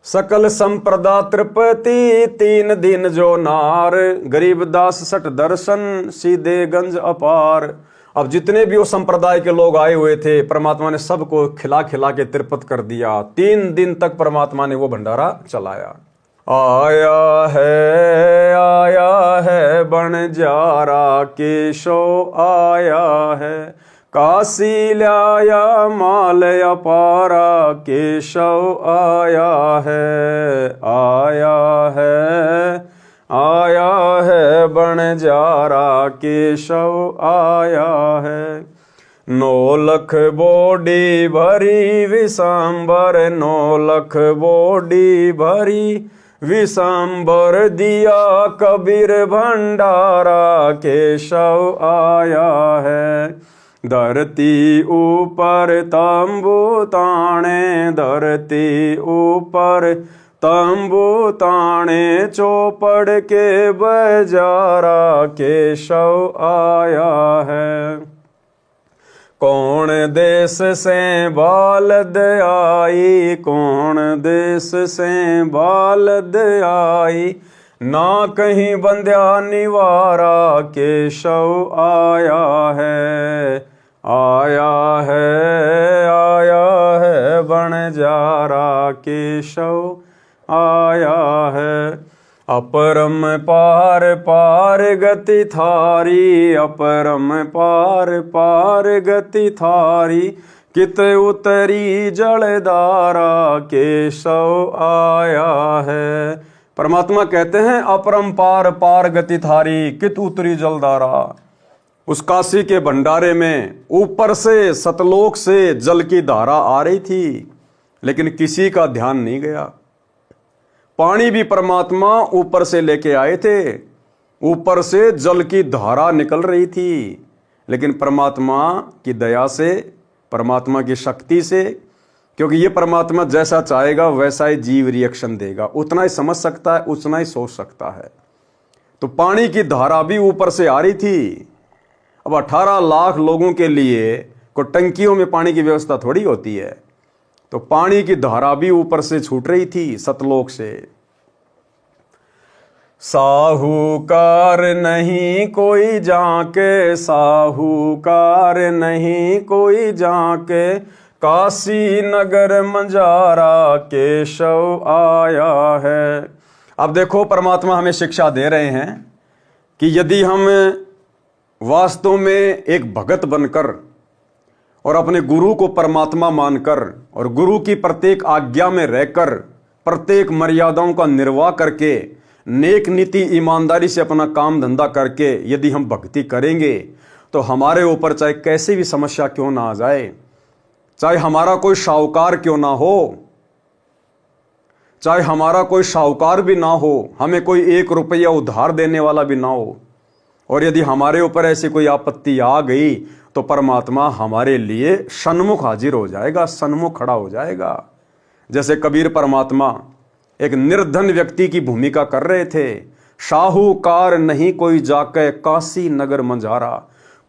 सकल संप्रदा तृपति 3 दिन जो नार। गरीब दास सट दर्शन सीधे गंज अपार। अब जितने भी वो संप्रदाय के लोग आए हुए थे, परमात्मा ने सबको खिला खिला के तृप्त कर दिया। 3 दिन तक परमात्मा ने वो भंडारा चलाया। आया है बणजारा केशव आया है। काशी लाया माल अपारा केशव आया है बणजारा केशव आया है। 9 लख बोडी भरी विशांबर। 9 लख बोडी भरी विशांबर दिया कबीर भंडारा केशव आया है। धरती ऊपर तंबू ताने। धरती ऊपर तंबू ताने चौपड़ के बजारा केशव आया है। कौन देश से बालद आई। कौन देश से बालद आई। ना कहीं बंध्या निवारा केशव आया है। बणजारा केशव आया है। अपरम पार पार गति थारी। अपरम पार पार गति थारी। कित उतरी जलधारा केशव आया है। परमात्मा कहते हैं अपरंपार पार गति थारी कित उतरी जलधारा। उस काशी के भंडारे में ऊपर से सतलोक से जल की धारा आ रही थी, लेकिन किसी का ध्यान नहीं गया। पानी भी परमात्मा ऊपर से लेके आए थे, ऊपर से जल की धारा निकल रही थी, लेकिन परमात्मा की दया से, परमात्मा की शक्ति से, क्योंकि ये परमात्मा जैसा चाहेगा वैसा ही जीव रिएक्शन देगा, उतना ही समझ सकता है, उतना ही सोच सकता है। तो पानी की धारा भी ऊपर से आ रही थी। अब 18 लाख लोगों के लिए को टंकियों में पानी की व्यवस्था थोड़ी होती है, तो पानी की धारा भी ऊपर से छूट रही थी सतलोक से। साहूकार नहीं कोई जाके, साहूकार नहीं कोई जाके, काशी नगर मंजारा केशव आया है। अब देखो परमात्मा हमें शिक्षा दे रहे हैं कि यदि हम वास्तव में एक भगत बनकर और अपने गुरु को परमात्मा मानकर और गुरु की प्रत्येक आज्ञा में रहकर प्रत्येक मर्यादाओं का निर्वाह करके नेक नीति ईमानदारी से अपना काम धंधा करके यदि हम भक्ति करेंगे, तो हमारे ऊपर चाहे कैसी भी समस्या क्यों ना आ जाए, चाहे हमारा कोई साहूकार क्यों ना हो, चाहे हमारा कोई साहूकार भी ना हो, हमें कोई 1 रुपया उधार देने वाला भी ना हो, और यदि हमारे ऊपर ऐसी कोई आपत्ति आ गई तो परमात्मा हमारे लिए सन्मुख हाजिर हो जाएगा, सन्मुख खड़ा हो जाएगा। जैसे कबीर परमात्मा एक निर्धन व्यक्ति की भूमिका कर रहे थे। साहूकार नहीं कोई जाके काशी नगर मंझारा।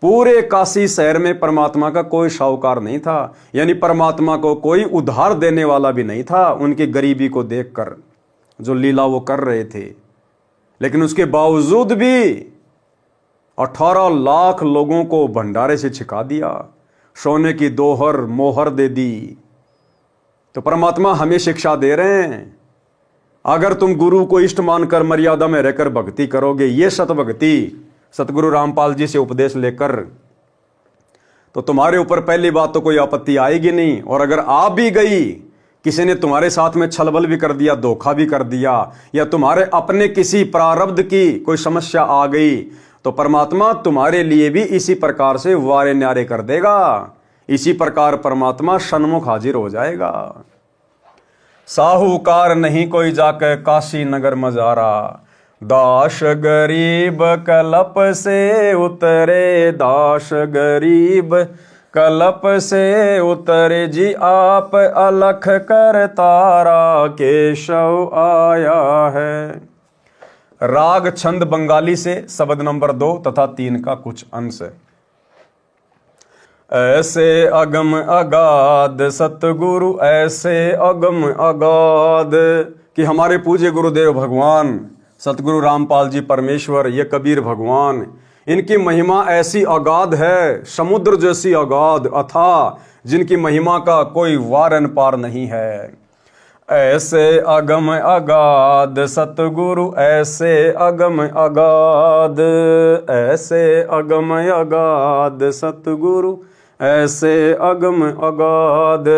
पूरे काशी शहर में परमात्मा का कोई साहूकार नहीं था, यानी परमात्मा को कोई उधार देने वाला भी नहीं था उनकी गरीबी को देखकर जो लीला वो कर रहे थे। लेकिन उसके बावजूद भी 18 लाख लोगों को भंडारे से छिका दिया, सोने की दोहर मोहर दे दी। तो परमात्मा हमें शिक्षा दे रहे हैं, अगर तुम गुरु को इष्ट मानकर मर्यादा में रहकर भक्ति करोगे, ये सत भक्ति सतगुरु रामपाल जी से उपदेश लेकर, तो तुम्हारे ऊपर पहली बात तो कोई आपत्ति आएगी नहीं। और अगर आ भी गई, किसी ने तुम्हारे साथ में छलबल भी कर दिया, धोखा भी कर दिया, या तुम्हारे अपने किसी प्रारब्ध की कोई समस्या आ गई, तो परमात्मा तुम्हारे लिए भी इसी प्रकार से वारे न्यारे कर देगा। इसी प्रकार परमात्मा सन्मुख हाजिर हो जाएगा। साहूकार नहीं कोई जाके काशी नगर मजारा। दास गरीब कलप से उतरे, दास गरीब कलप से उतरे जी आप अलख कर तारा, केशव आया है। राग छंद बंगाली से शब्द नंबर 2 तथा 3 का कुछ अंश। ऐसे अगम अगाध सतगुरु, ऐसे अगम अगाध, कि हमारे पूज्य गुरुदेव भगवान सतगुरु रामपाल जी परमेश्वर, ये कबीर भगवान, इनकी महिमा ऐसी अगाध है, समुद्र जैसी अगाध अथाह, जिनकी महिमा का कोई वारन पार नहीं है। ऐसे अगम अगाध सतगुरु, ऐसे अगम अगाध, ऐसे अगम अगाध सतगुरु, ऐसे अगम अगाध।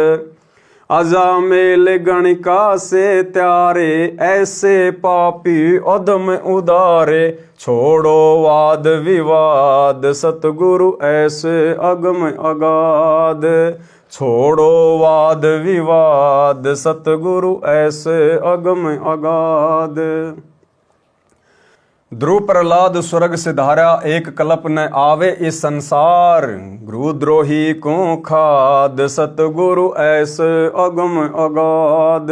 अजामेल गणिका से त्यारे, ऐसे पापी अदम उदारे, छोड़ो वाद विवाद सतगुरु, ऐसे अगम अगाध, छोड़ो वाद विवाद सतगुरु, ऐसे अगम अगाध। ध्रुव प्रहलाद स्वर्ग से धारा, एक कल्प न आवे इस संसार, गुरुद्रोही को खाद सतगुरु, ऐसे अगम अगाध,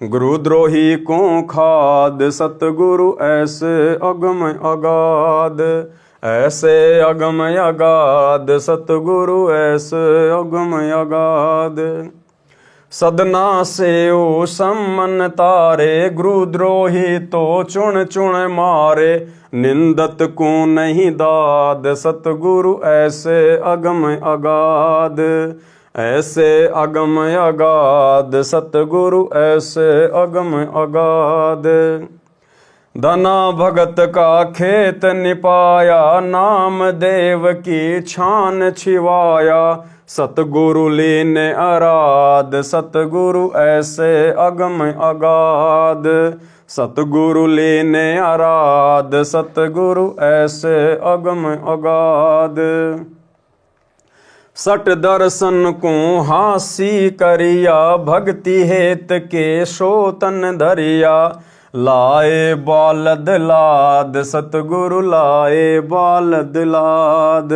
गुरुद्रोही को खाद सतगुरु, ऐसे अगम अगाध, ऐसे अगम अगाध सतगुरु, ऐसे अगम अगाध। सदना से ओ सम्मन तारे, गुरुद्रोही तो चुन चुन मारे, निंदत को नहीं दाद सतगुरु, ऐसे अगम अगाध, ऐसे अगम अगाध सतगुरु, ऐसे अगम अगाध। धना भगत का खेत निपाया, नाम देव की छान छिवाया, सतगुरु लीने आराध सतगुरु, ऐसे अगम अगाध, सतगुरु लीने आराध सतगुरु, ऐसे अगम अगाध। सट दर्शन को हासी करिया, भक्ति हेत के सोतन धरिया, लाए बालद लाद सतगुरु, लाए बालद लाद,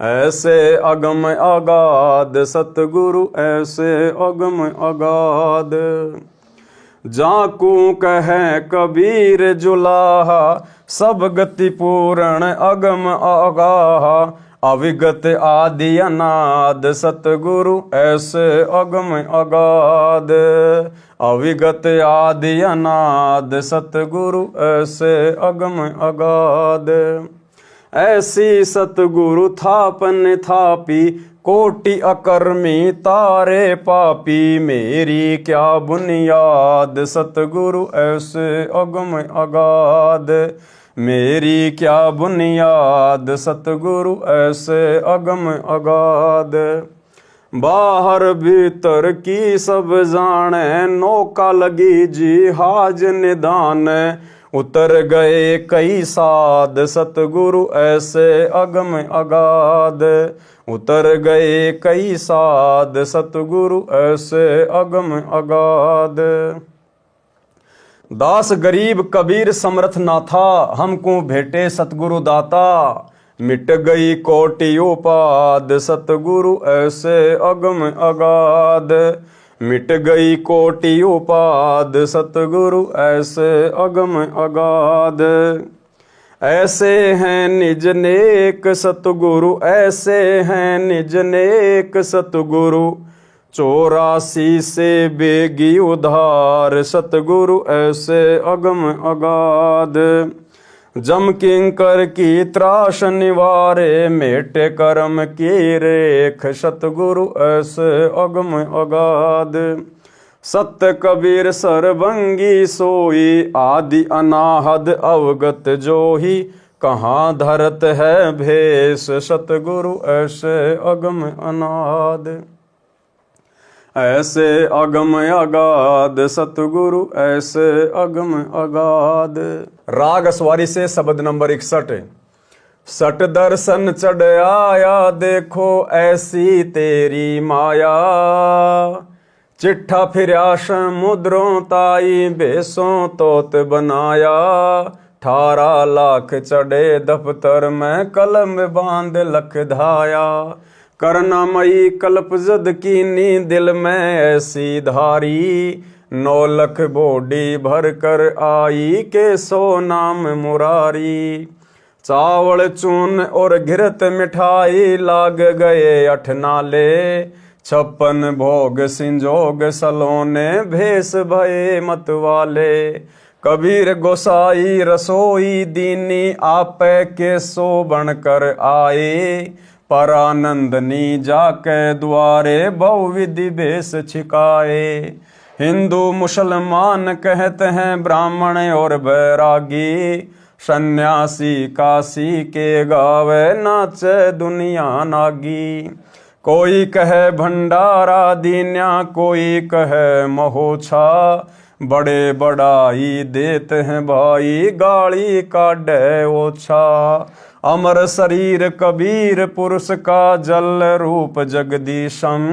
ऐसे अगम अगाध सतगुरु, ऐसे अगम अगाध। जाकू कहे कबीर जुलाहा, सब गति पूर्ण अगम अगाहा, अविगत आदि अनाद सतगुरु, ऐसे अगम अगाध, अविगत आदि अनाद सतगुरु, ऐसे अगम अगाध। ऐसी सतगुरु थापन थापी, कोटि अकर्मी तारे पापी, मेरी क्या बुनियाद सतगुरु, ऐसे अगम अगाध, मेरी क्या बुनियाद सतगुरु, ऐसे अगम अगाध। बाहर भीतर की सब जाने, नौका लगी जी हाज निदान, उतर गए कई साध सतगुरु, ऐसे अगम अगाध, उतर गए कई साध सतगुरु, ऐसे अगम अगाध। दास गरीब कबीर समर्थ ना था, हमको भेटे सतगुरु दाता, मिट गई कोटि उपाद सतगुरु ऐसे अगम अगाध। मिट गई कोटि उपाद सतगुरु ऐसे अगम अगाध। ऐसे हैं निज नेक सतगुरु ऐसे हैं निज नेक सतगुरु 84 से बेगी उधार सतगुरु ऐसे अगम अगाध। जम किंकर की त्रास निवारे मेटे कर्म की रेख सतगुरु ऐसे अगम अगाध। सत्य कबीर सरभंगी सोई आदि अनाहद अवगत जोही कहाँ धरत है भेष सतगुरु ऐसे अगम अनाद। ऐसे अगम अगाध सतगुरु ऐसे अगम अगाध। राग अस्वारी से शब्द नंबर 61। सट दर्शन चढ़ आया देखो ऐसी तेरी माया। चिट्ठा फिरा समुद्रों ताई बेसों तोत बनाया। 18 लाख चढ़े दफ्तर में कलम बांध लख धाया। करुणामयी कल्प जद कीनी दिल में ऐसी धारी। 9 लख बोडी भर कर आई के सो नाम मुरारी। चावल चून और घिरत मिठाई लाग गए 8 नाले। 56 भोग सिंजोग सलोने भेष भये मतवाले। कबीर गोसाई रसोई दीनी आपे के सो बनकर आए। परानंदनी जाके द्वारे बहुविधि भेष छिकाए। हिंदू मुसलमान कहते हैं ब्राह्मण और बैरागी। सन्यासी काशी के गावे नाचे दुनिया नागी। कोई कहे भंडारा दीन्या कोई कहे महोछा। बड़े बड़ाई देते हैं भाई गाली काढ़े ओछा। अमर शरीर कबीर पुरुष का जल रूप जगदीशम।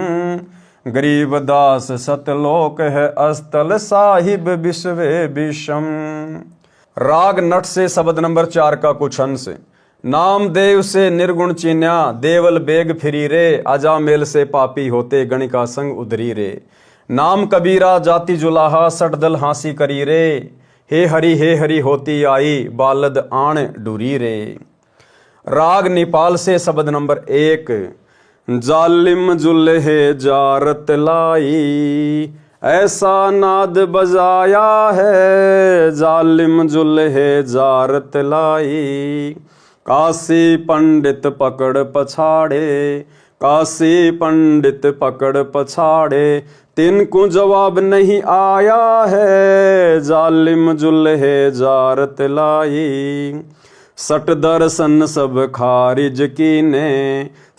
गरीबदास सतलोक है अस्तल साहिब विश्वे विषम। राग नट से शब्द नंबर 4 का कुछ अंश। नामदेव से निर्गुण चीन्या देवल बेग फिरी रे। अजामेल से पापी होते गणिका संग उधरी रे। नाम कबीरा जाति जुलाहा सटदल हांसी करी रे। हे हरि होती आई बालद आण डूरी रे। राग नेपाल से शब्द नंबर 1। जालिम जुल्हे जारत लाई ऐसा नाद बजाया है। जालिम जुल्हे जारत लाई काशी पंडित पकड़ पछाड़े। काशी पंडित पकड़ पछाड़े तिनको जवाब नहीं आया है। जालिम जुल्हे जारत लाई सट दर्शन सब खारिज कीने।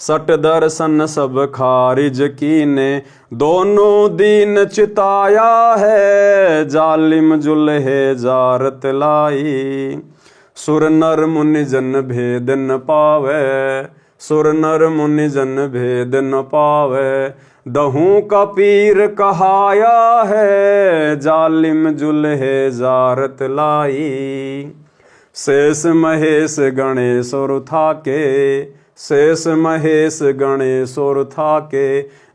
सट दर्शन सब खारिज कीने दोनों दीन चिताया है। जालिम जुल्हे जारत लाई सुर नर मुनि जन भेद न पावे। सुर नर मुनि जन भेद न पावे दहू का पीर कहाया है। जालिम जुल्हे जारत लाई शेष महेश गणेश और थाके। शेष महेश गणेश और थाके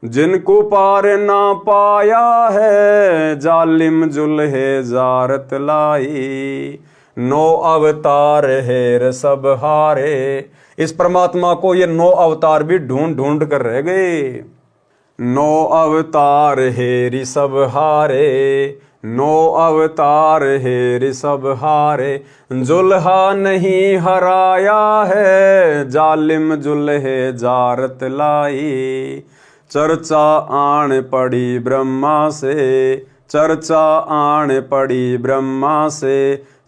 जिनको पार ना पाया है। जालिम जुल्हे जारत लाई 9 अवतार हेर सब हारे। इस परमात्मा को ये 9 अवतार भी ढूंढ ढूंढ कर रह गए। 9 अवतार हेरी सब हारे। 9 अवतार हेरी सब हारे जुल्हा नहीं हराया है। जालिम जुल्हे जारत लाई चर्चा आण पड़ी ब्रह्मा से। चर्चा आण पड़ी ब्रह्मा से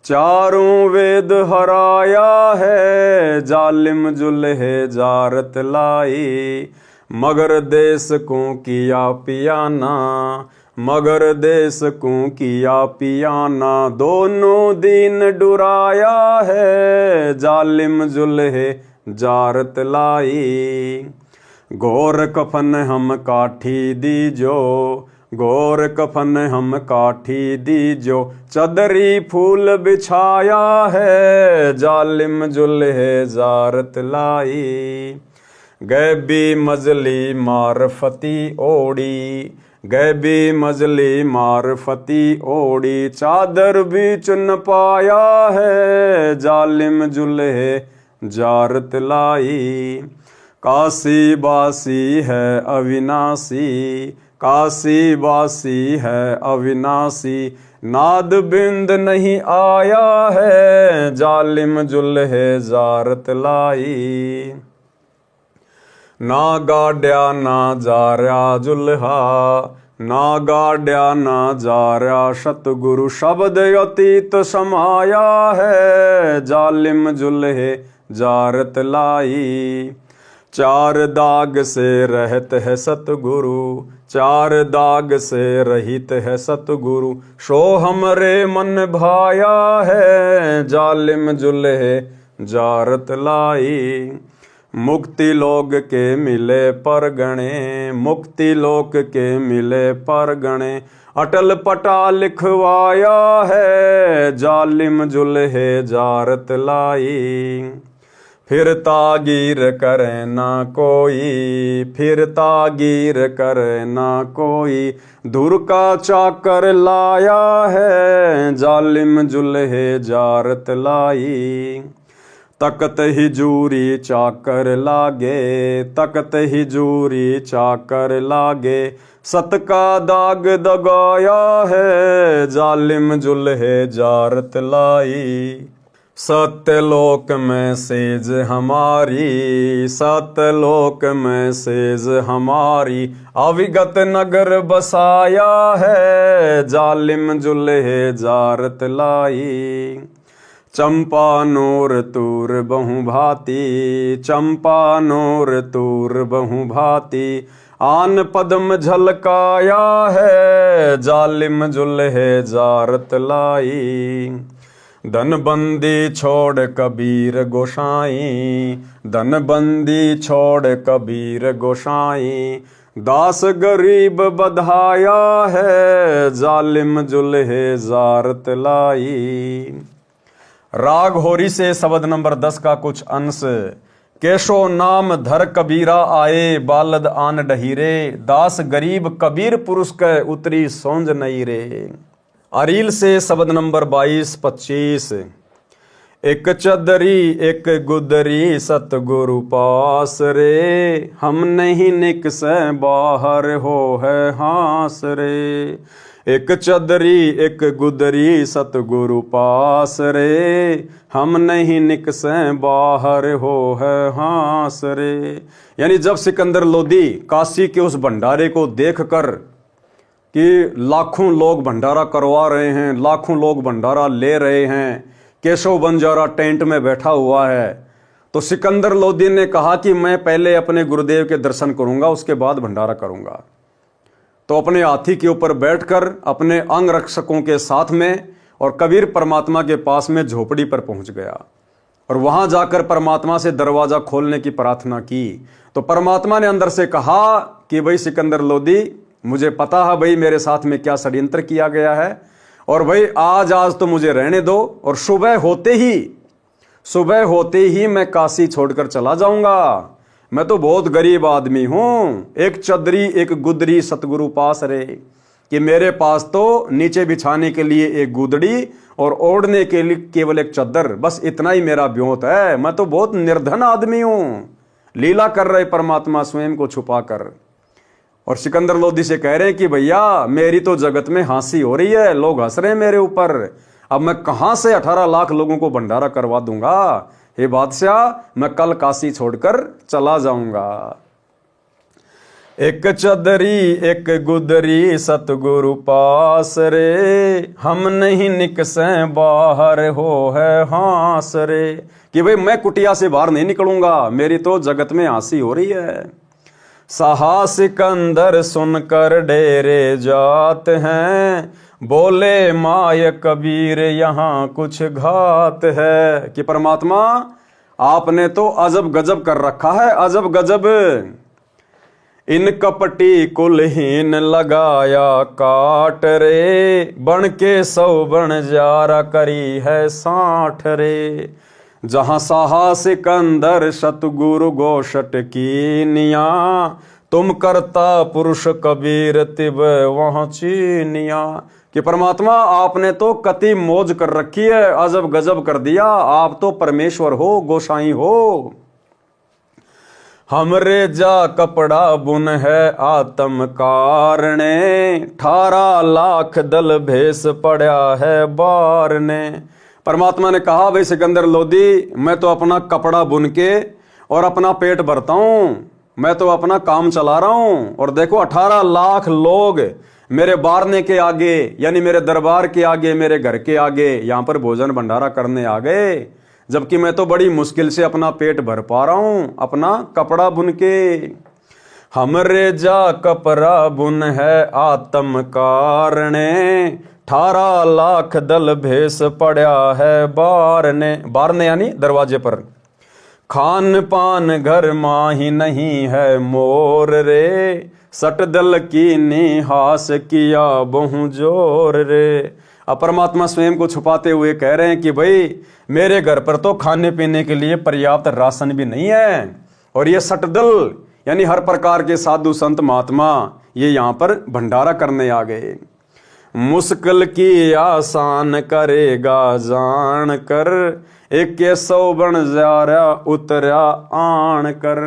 4 वेद हराया है। जालिम जुल्हे जारत लाई मगर देश को किया पियाना। मगर देश को किया पियाना दोनों दिन डुराया है। जालिम जुल्हे जारत लाई घोर कफन हम काठी दीजो। गोर कफन हम काठी दीजो, चदरी फूल बिछाया है, जालिम जुल्हे जारत लाई। गैबी मजली मारफती ओढ़ी, गैबी मजली मारफती ओढ़ी, चादर भी चुन पाया है, जालिम जुल्हे जारत लाई। काशी बासी है अविनाशी, काशी बासी है अविनाशी, नाद बिंद नहीं आया है, जालिम जुल्हे जारत लाई। ना गाड्या ना जार्या जुल्हा, ना गाड्या ना जार्या सतगुरु, शब्द अतीत समाया है, जालिम जुल्हे जारत लाई। चार दाग से रहत है सतगुरु, चार दाग से रहित है सतगुरु, शो हमरे मन भाया है, जालिम जुल्हे जारत लाई। मुक्ति लोग के मिले परगणे, मुक्ति लोक के मिले परगणे, अटल पटा लिखवाया है, जालिम जुल्हे जारत लाई। फिर तागीर करे ना कोई, फिर तागीर करे ना कोई, दूर का चाकर लाया है, जालिम जुल्हे जारत लाई। तकत ही जूरी चाकर लागे, तकत ही जूरी चाकर लागे, सत का दाग दगाया है, जालिम जुल्हे जारत लाई। सत्यलोक में सेज हमारी, सत्यलोक में सेज हमारी, अविगत नगर बसाया है, जालिम जुल्हे जारत लाई। चंपा नूर तूर बहु भांति, चंपा नूर तूर बहु भांति, आन पद्म झलकाया है, जालिम जुल्हे जारत लाई। धनबंदी छोड़ कबीर गोसाई, धनबंदी छोड़ कबीर गोसाई, दास गरीब बधाया है, जालिम जुल्हे जारत लाई। राग होरी से शब्द नंबर 10 का कुछ अंश। केशो नाम धर कबीरा आए, बालद आन डहीरे, दास गरीब कबीर पुरुष के उतरी सौंज नहीं रे। अरील से शब्द नंबर 22-25। एक चदरी एक गुदरी सतगुरु पास रे, हम नहीं निकसे बाहर हो है हास रे। एक चदरी एक गुदरी सतगुरु पास रे, हम नहीं निकसे बाहर हो है हास रे। यानी जब सिकंदर लोदी काशी के उस भंडारे को देखकर कि लाखों लोग भंडारा करवा रहे हैं, लाखों लोग भंडारा ले रहे हैं, केशव बंजारा टेंट में बैठा हुआ है, तो सिकंदर लोदी ने कहा कि मैं पहले अपने गुरुदेव के दर्शन करूंगा, उसके बाद भंडारा करूंगा। तो अपने हाथी के ऊपर बैठकर अपने अंग रक्षकों के साथ में और कबीर परमात्मा के पास में झोपड़ी पर पहुंच गया और वहां जाकर परमात्मा से दरवाजा खोलने की प्रार्थना की। तो परमात्मा ने अंदर से कहा कि भाई सिकंदर लोदी, मुझे पता है भाई मेरे साथ में क्या षड्यंत्र किया गया है, और भाई आज तो मुझे रहने दो, और सुबह होते ही मैं काशी छोड़कर चला जाऊंगा। मैं तो बहुत गरीब आदमी हूं, एक चदरी एक गुदरी सतगुरु पास रे, कि मेरे पास तो नीचे बिछाने के लिए एक गुदड़ी और ओढ़ने के लिए केवल एक चद्दर, बस इतना ही मेरा ब्योत है। मैं तो बहुत निर्धन आदमी हूं। लीला कर रहे परमात्मा स्वयं को छुपा कर। और सिकंदर लोदी से कह रहे हैं कि भैया मेरी तो जगत में हंसी हो रही है, लोग हंस रहे हैं मेरे ऊपर, अब मैं कहां से 18 लाख लोगों को भंडारा करवा दूंगा। हे बादशाह, मैं कल काशी छोड़कर चला जाऊंगा। एक चदरी एक गुदरी सतगुरु पास रे, हम नहीं निकसे बाहर हो है हास रे। कि भाई मैं कुटिया से बाहर नहीं निकलूंगा, मेरी तो जगत में हंसी हो रही है। सहा सिकंदर सुनकर डेरे जात हैं, बोले माय कबीर यहाँ कुछ घात है। कि परमात्मा आपने तो अजब गजब कर रखा है, अजब गजब। इन कपटी कुलहीन लगाया काट रे, बन के 100 बन जारा करी है 60 रे। जहां साहा सिकंदर सतगुरु गोशट की निया, तुम करता पुरुष कबीर तिब वहां चीनिया। कि परमात्मा आपने तो कति मौज कर रखी है, अजब गजब कर दिया, आप तो परमेश्वर हो, गोसाई हो। हमरे जा कपड़ा बुन है आत्म कारणे, 18 लाख दल भेस पड़ा है बार ने। परमात्मा ने कहा, भाई सिकंदर लोदी, मैं तो अपना कपड़ा बुन के और अपना पेट भरता हूं, मैं तो अपना काम चला रहा हूं। और देखो 18 लाख लोग मेरे बारने के आगे, यानी मेरे दरबार के आगे, मेरे घर के आगे यहां पर भोजन भंडारा करने आ गए, जबकि मैं तो बड़ी मुश्किल से अपना पेट भर पा रहा हूं अपना कपड़ा बुन के। हमरे जा कपड़ा बुन है आत्म कारणे, 18 लाख दल भेस पड़ा है बारने। बारने यानी दरवाजे पर। खान पान घर माही नहीं है मोर रे, सट दल की निहास किया बहु जोर रे। अब परमात्मा स्वयं को छुपाते हुए कह रहे हैं कि भाई मेरे घर पर तो खाने पीने के लिए पर्याप्त राशन भी नहीं है, और ये सटदल यानी हर प्रकार के साधु संत महात्मा ये यहाँ पर भंडारा करने आ गए। मुश्किल की आसान करेगा जान कर, 100 बन जारा उतरा आन कर।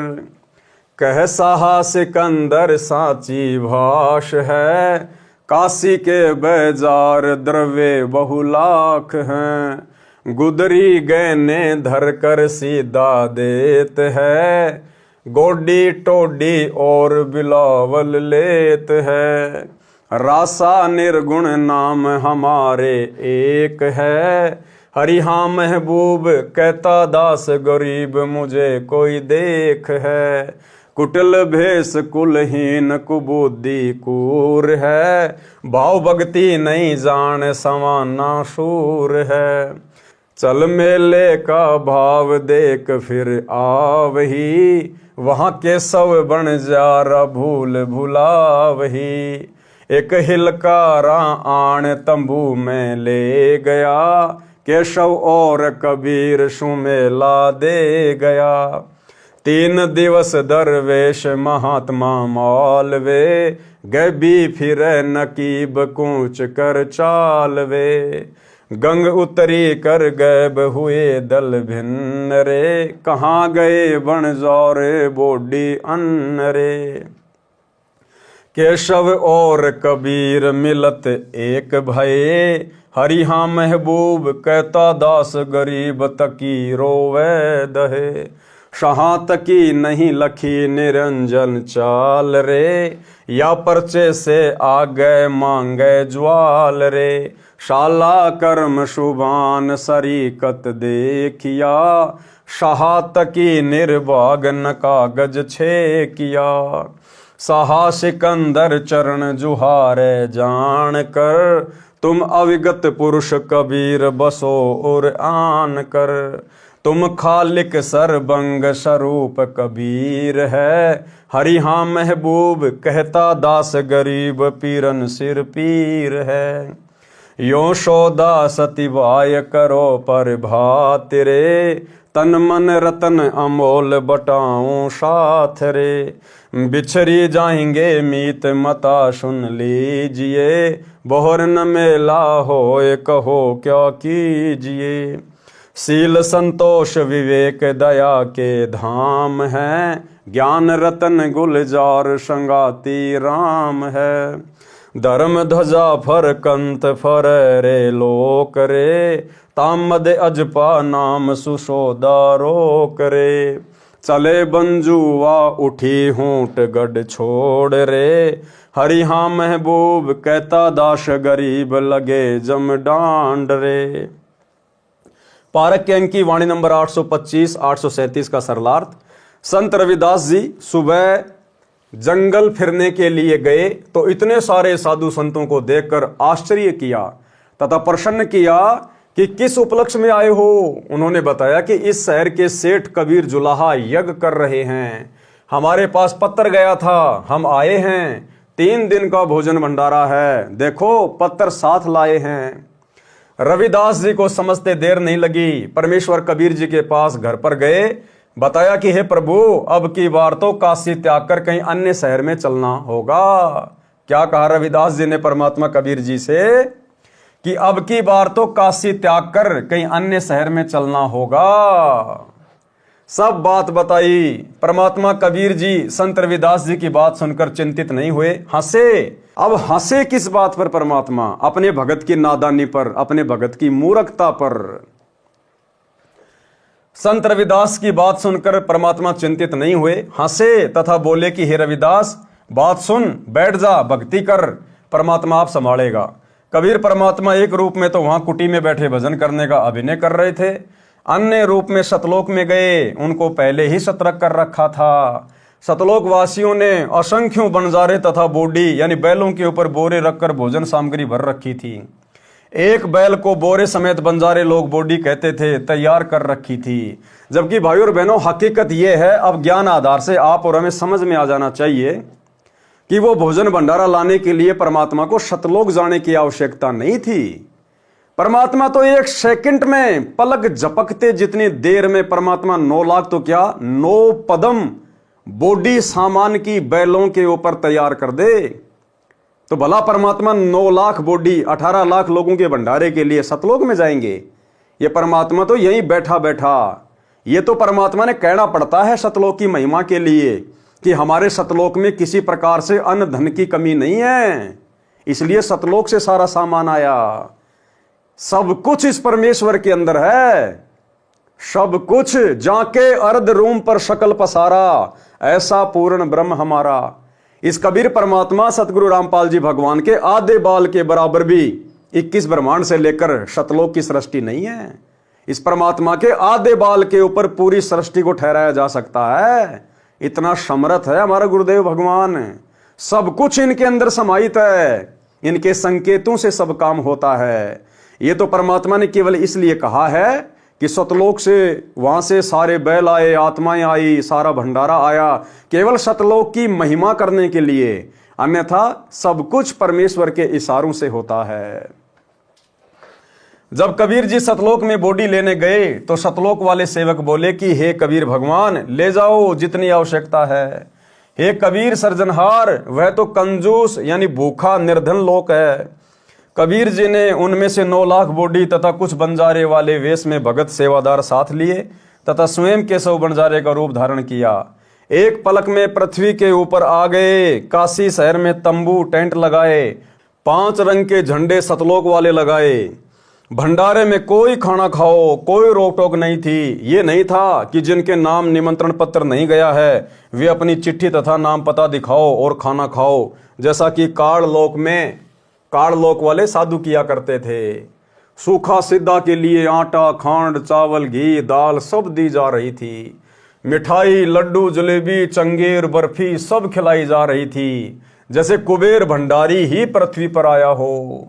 कह साहा सिकंदर साची भाष है, काशी के बाजार द्रव्य बहुलाख हैं। गुदरी गहने धर कर सीधा देत है, गोडी टोडी और बिलावल लेत है। रासा निर्गुण नाम हमारे एक है, हरिहा महबूब कहता दास गरीब मुझे कोई देख है। कुटिल भेष कुलहीन कुबुद्धि कूर है, भाव भक्ति नहीं जान समाना शूर है। चल मेले का भाव देख फिर आवही, वहां के 100 बन जारा भूल भुलावही। एक हिलकारा आन तंबू में ले गया, केशव और कबीर सुमेला दे गया। 3 दिवस दरवेश महात्मा मालवे, गबी फिर नकीब कूच कर चालवे। गंग उतरी कर गैब हुए दल भिन्न रे, कहाँ गए बन जौरे बोडी अन्न रे। केशव और कबीर मिलत एक भये, हरिहा महबूब कहता दास गरीब तकी रोवे दहे। शाह तकी नहीं लखी निरंजन चाल रे, या पर्चे से आ गए मांगे ज्वाल रे। शाला कर्म शुभान सरीकत देखिया, शाह तकी निर्भाग न कागज छे किया। साहा सिकंदर चरण जुहारे जान कर, तुम अविगत पुरुष कबीर बसो और आन कर। तुम खालिक सरबंग स्वरूप कबीर है, हरिहा महबूब कहता दास गरीब पीरन सिर पीर है। यो सौदा सतिवाय करो पर भात रे, तन मन रतन अमोल बटाऊं साथ रे। बिछरी जाएंगे मीत मता सुन लीजिए, बोहर न मेला होए कहो क्या कीजिए। शील संतोष विवेक दया के धाम है, ज्ञान रतन गुलजार संगाती राम है। धर्म ध्वजा फर कंत फर रे लोक रे, तामद अजपा नाम सुशोदा रोक रे। चले बंजुआ उठी हूट गढ़ छोड़ रे, हरिहा महबूब कहता दास गरीब लगे जम डांड रे। पारक के अंक की वाणी नंबर 825 837 का सरलार्थ। संत रविदास जी सुबह जंगल फिरने के लिए गए तो इतने सारे साधु संतों को देखकर आश्चर्य किया तथा प्रसन्न किया कि किस उपलक्ष्य में आए हो। उन्होंने बताया कि इस शहर के सेठ कबीर जुलाहा यज्ञ कर रहे हैं, हमारे पास पत्र गया था, हम आए हैं, 3 दिन का भोजन भंडारा है, देखो पत्र साथ लाए हैं। रविदास जी को समझते देर नहीं लगी, परमेश्वर कबीर जी के पास घर पर गए, बताया कि हे प्रभु, अब की बार तो काशी त्याग कर कहीं अन्य शहर में चलना होगा। क्या कहा रविदास जी ने परमात्मा कबीर जी से कि अब की बार तो काशी त्याग कर कहीं अन्य शहर में चलना होगा। सब बात बताई। परमात्मा कबीर जी संत रविदास जी की बात सुनकर चिंतित नहीं हुए, हंसे। अब हंसे किस बात पर परमात्मा? अपने भगत की नादानी पर, अपने भगत की मूर्खता पर। संत रविदास की बात सुनकर परमात्मा चिंतित नहीं हुए, हंसे तथा बोले कि हे रविदास, बात सुन, बैठ जा, भक्ति कर, परमात्मा आप संभालेगा। कबीर परमात्मा एक रूप में तो वहां कुटी में बैठे भजन करने का अभिनय कर रहे थे, अन्य रूप में सतलोक में गए, उनको पहले ही सतर्क कर रखा था। सतलोक वासियों ने असंख्यों बंजारे तथा बोडी यानी बैलों के ऊपर बोरे रखकर भोजन सामग्री भर रखी थी। एक बैल को बोरे समेत बंजारे लोग बोडी कहते थे, तैयार कर रखी थी। जबकि भाइयों और बहनों, हकीकत यह है, अब ज्ञान आधार से आप और हमें समझ में आ जाना चाहिए कि वो भोजन भंडारा लाने के लिए परमात्मा को सतलोक जाने की आवश्यकता नहीं थी। परमात्मा तो 1 सेकंड में पलक झपकते जितनी देर में परमात्मा 9 लाख तो क्या 9 पदम बोडी सामान की बैलों के ऊपर तैयार कर दे, तो भला परमात्मा 9 लाख बोडी 18 लाख लोगों के भंडारे के लिए सतलोक में जाएंगे? ये परमात्मा तो यहीं बैठा बैठा, ये तो परमात्मा ने कहना पड़ता है सतलोक की महिमा के लिए कि हमारे सतलोक में किसी प्रकार से अन्न धन की कमी नहीं है, इसलिए सतलोक से सारा सामान आया। सब कुछ इस परमेश्वर के अंदर है, सब कुछ। जाके अर्ध रूम पर शकल पसारा, ऐसा पूर्ण ब्रह्म हमारा। इस कबीर परमात्मा सतगुरु रामपाल जी भगवान के आधे बाल के बराबर भी 21 ब्रह्मांड से लेकर सतलोक की सृष्टि नहीं है। इस परमात्मा के आधे बाल के ऊपर पूरी सृष्टि को ठहराया जा सकता है। इतना समर्थ है हमारा गुरुदेव भगवान। सब कुछ इनके अंदर समाहित है, इनके संकेतों से सब काम होता है। ये तो परमात्मा ने केवल इसलिए कहा है कि सतलोक से, वहां से सारे बैल आए, आत्माएं आई, सारा भंडारा आया, केवल सतलोक की महिमा करने के लिए, अन्यथा सब कुछ परमेश्वर के इशारों से होता है। जब कबीर जी सतलोक में बोडी लेने गए तो सतलोक वाले सेवक बोले कि हे कबीर भगवान, ले जाओ जितनी आवश्यकता है। हे कबीर सर्जनहार, वह तो कंजूस यानी भूखा निर्धन लोक है। कबीर जी ने उनमें से 9 लाख बोडी तथा कुछ बंजारे वाले वेश में भगत सेवादार साथ लिए तथा स्वयं केशव बंजारे का रूप धारण किया। एक पलक में पृथ्वी के ऊपर आ गए। काशी शहर में तंबू टेंट लगाए, 5 रंग के झंडे सतलोक वाले लगाए। भंडारे में कोई खाना खाओ, कोई रोक टोक नहीं थी। ये नहीं था कि जिनके नाम निमंत्रण पत्र नहीं गया है वे अपनी चिट्ठी तथा नाम पता दिखाओ और खाना खाओ, जैसा कि काड़ लोक वाले साधु किया करते थे। सूखा सिद्धा के लिए आटा, खांड, चावल, घी, दाल सब दी जा रही थी। मिठाई, लड्डू, जलेबी, चंगेर, बर्फी सब खिलाई जा रही थी, जैसे कुबेर भंडारी ही पृथ्वी पर आया हो।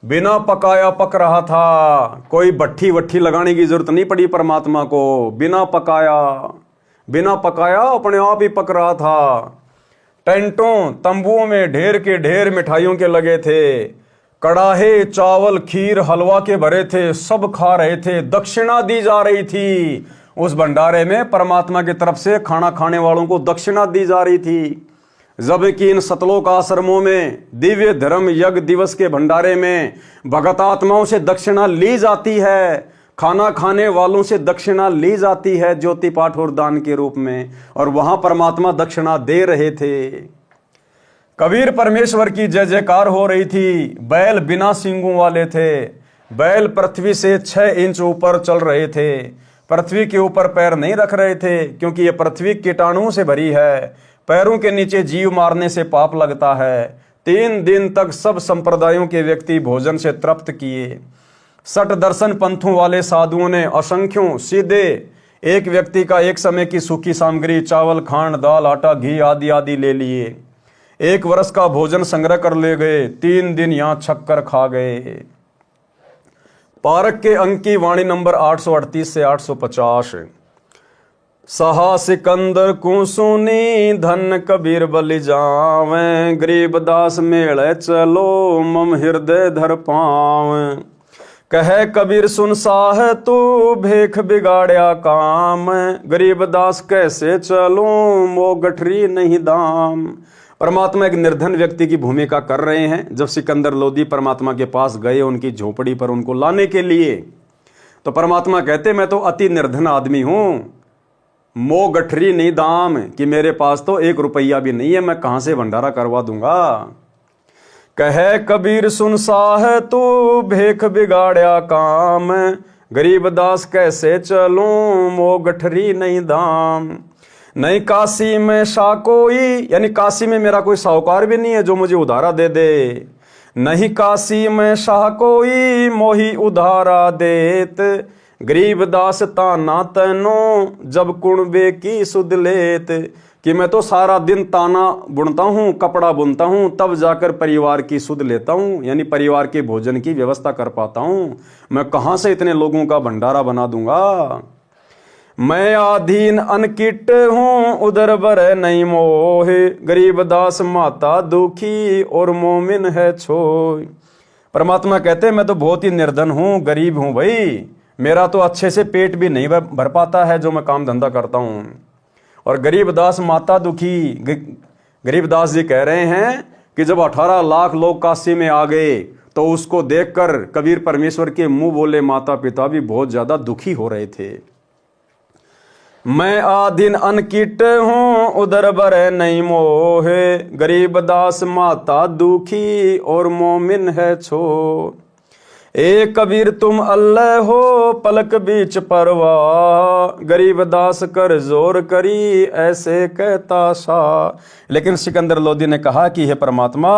बिना पकाया पक रहा था, कोई भट्ठी वट्ठी लगाने की जरूरत नहीं पड़ी परमात्मा को। बिना पकाया अपने आप ही पक रहा था। टेंटों तंबुओं में ढेर के ढेर मिठाइयों के लगे थे। कड़ाहे, चावल, खीर, हलवा के भरे थे, सब खा रहे थे। दक्षिणा दी जा रही थी। उस भंडारे में परमात्मा की तरफ से खाना खाने वालों को दक्षिणा दी जा रही थी। जबकि इन सतलोक आश्रमों में दिव्य धर्म यज्ञ दिवस के भंडारे में भगत आत्माओं से दक्षिणा ली जाती है, खाना खाने वालों से दक्षिणा ली जाती है ज्योति पाठ और दान के रूप में, और वहां परमात्मा दक्षिणा दे रहे थे। कबीर परमेश्वर की जय जयकार हो रही थी। बैल बिना सींगों वाले थे। बैल पृथ्वी से 6 इंच ऊपर चल रहे थे। पृथ्वी के ऊपर पैर नहीं रख रहे थे, क्योंकि यह पृथ्वी कीटाणुओं से भरी है। पैरों के नीचे जीव मारने से पाप लगता है। 3 दिन तक सब संप्रदायों के व्यक्ति भोजन से तृप्त किए। 60 दर्शन पंथों वाले साधुओं ने असंख्यों सीधे एक व्यक्ति का एक समय की सूखी सामग्री, चावल, खांड, दाल, आटा, घी आदि आदि ले लिए। 1 वर्ष का भोजन संग्रह कर ले गए। 3 दिन यहां छक कर खा गए। पारक के अंक की वाणी नंबर 838 से 850। सहा सिकंदर को सुनी धन कबीर बलि जावें, गरीबदास मेले चलो मम हृदय धर पावें। कहे कबीर सुन साह तू भेख बिगाड़या काम, गरीबदास कैसे चलूं मो गठरी नहीं दाम। परमात्मा एक निर्धन व्यक्ति की भूमिका कर रहे हैं। जब सिकंदर लोदी परमात्मा के पास गए उनकी झोपड़ी पर उनको लाने के लिए, तो परमात्मा कहते मैं तो अति निर्धन आदमी हूं, मो गठरी नहीं दाम, कि मेरे पास तो 1 रुपया भी नहीं है, मैं कहां से भंडारा करवा दूंगा। कहे कबीर सुन साह तू भेख बिगाड़या काम, गरीबदास कैसे चलूं मो गठरी नहीं दाम। नहीं काशी में शाह कोई, यानी काशी में मेरा कोई साहूकार भी नहीं है जो मुझे उधारा दे दे। नहीं काशी में शाह कोई मोही उधारा देत, गरीबदास ताना तनो जब कुणबे की सुध लेत। कि मैं तो सारा दिन ताना बुनता हूँ, कपड़ा बुनता हूँ, तब जाकर परिवार की सुध लेता हूँ, यानी परिवार के भोजन की व्यवस्था कर पाता हूँ। मैं कहाँ से इतने लोगों का भंडारा बना दूंगा। मैं आधीन अनकिट हूँ उधर बर नहीं मोहे, गरीबदास माता दुखी और मोमिन है छोय। परमात्मा कहते मैं तो बहुत ही निर्धन हूँ, गरीब हूँ भाई, मेरा तो अच्छे से पेट भी नहीं भर पाता है जो मैं काम धंधा करता हूँ। और गरीबदास माता दुखी, गरीबदास जी कह रहे हैं कि जब 18 लाख लोग काशी में आ गए तो उसको देखकर कबीर परमेश्वर के मुंह बोले माता पिता भी बहुत ज्यादा दुखी हो रहे थे। मैं आधीन अनकिट हूँ उधर बर नहीं मोहे, गरीबदास माता दुखी और मोमिन है छो। ए कबीर तुम अल्लाह हो पलक बीच परवाह, गरीबदास कर जोर करी ऐसे कहता सा। लेकिन सिकंदर लोदी ने कहा कि हे परमात्मा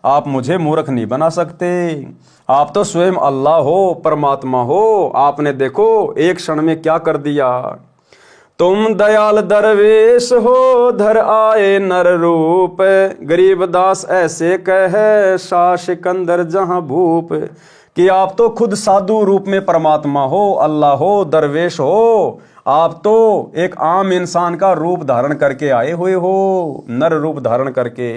आप मुझे मूर्ख नहीं बना सकते, आप तो स्वयं अल्लाह हो, परमात्मा हो, आपने देखो एक क्षण में क्या कर दिया। तुम दयाल दरवेश हो धर आए नर रूप, गरीबदास ऐसे कहे शाह सिकंदर जहां भूप। कि आप तो खुद साधु रूप में परमात्मा हो, अल्लाह हो, दरवेश हो, आप तो एक आम इंसान का रूप धारण करके आए हुए हो, नर रूप धारण करके।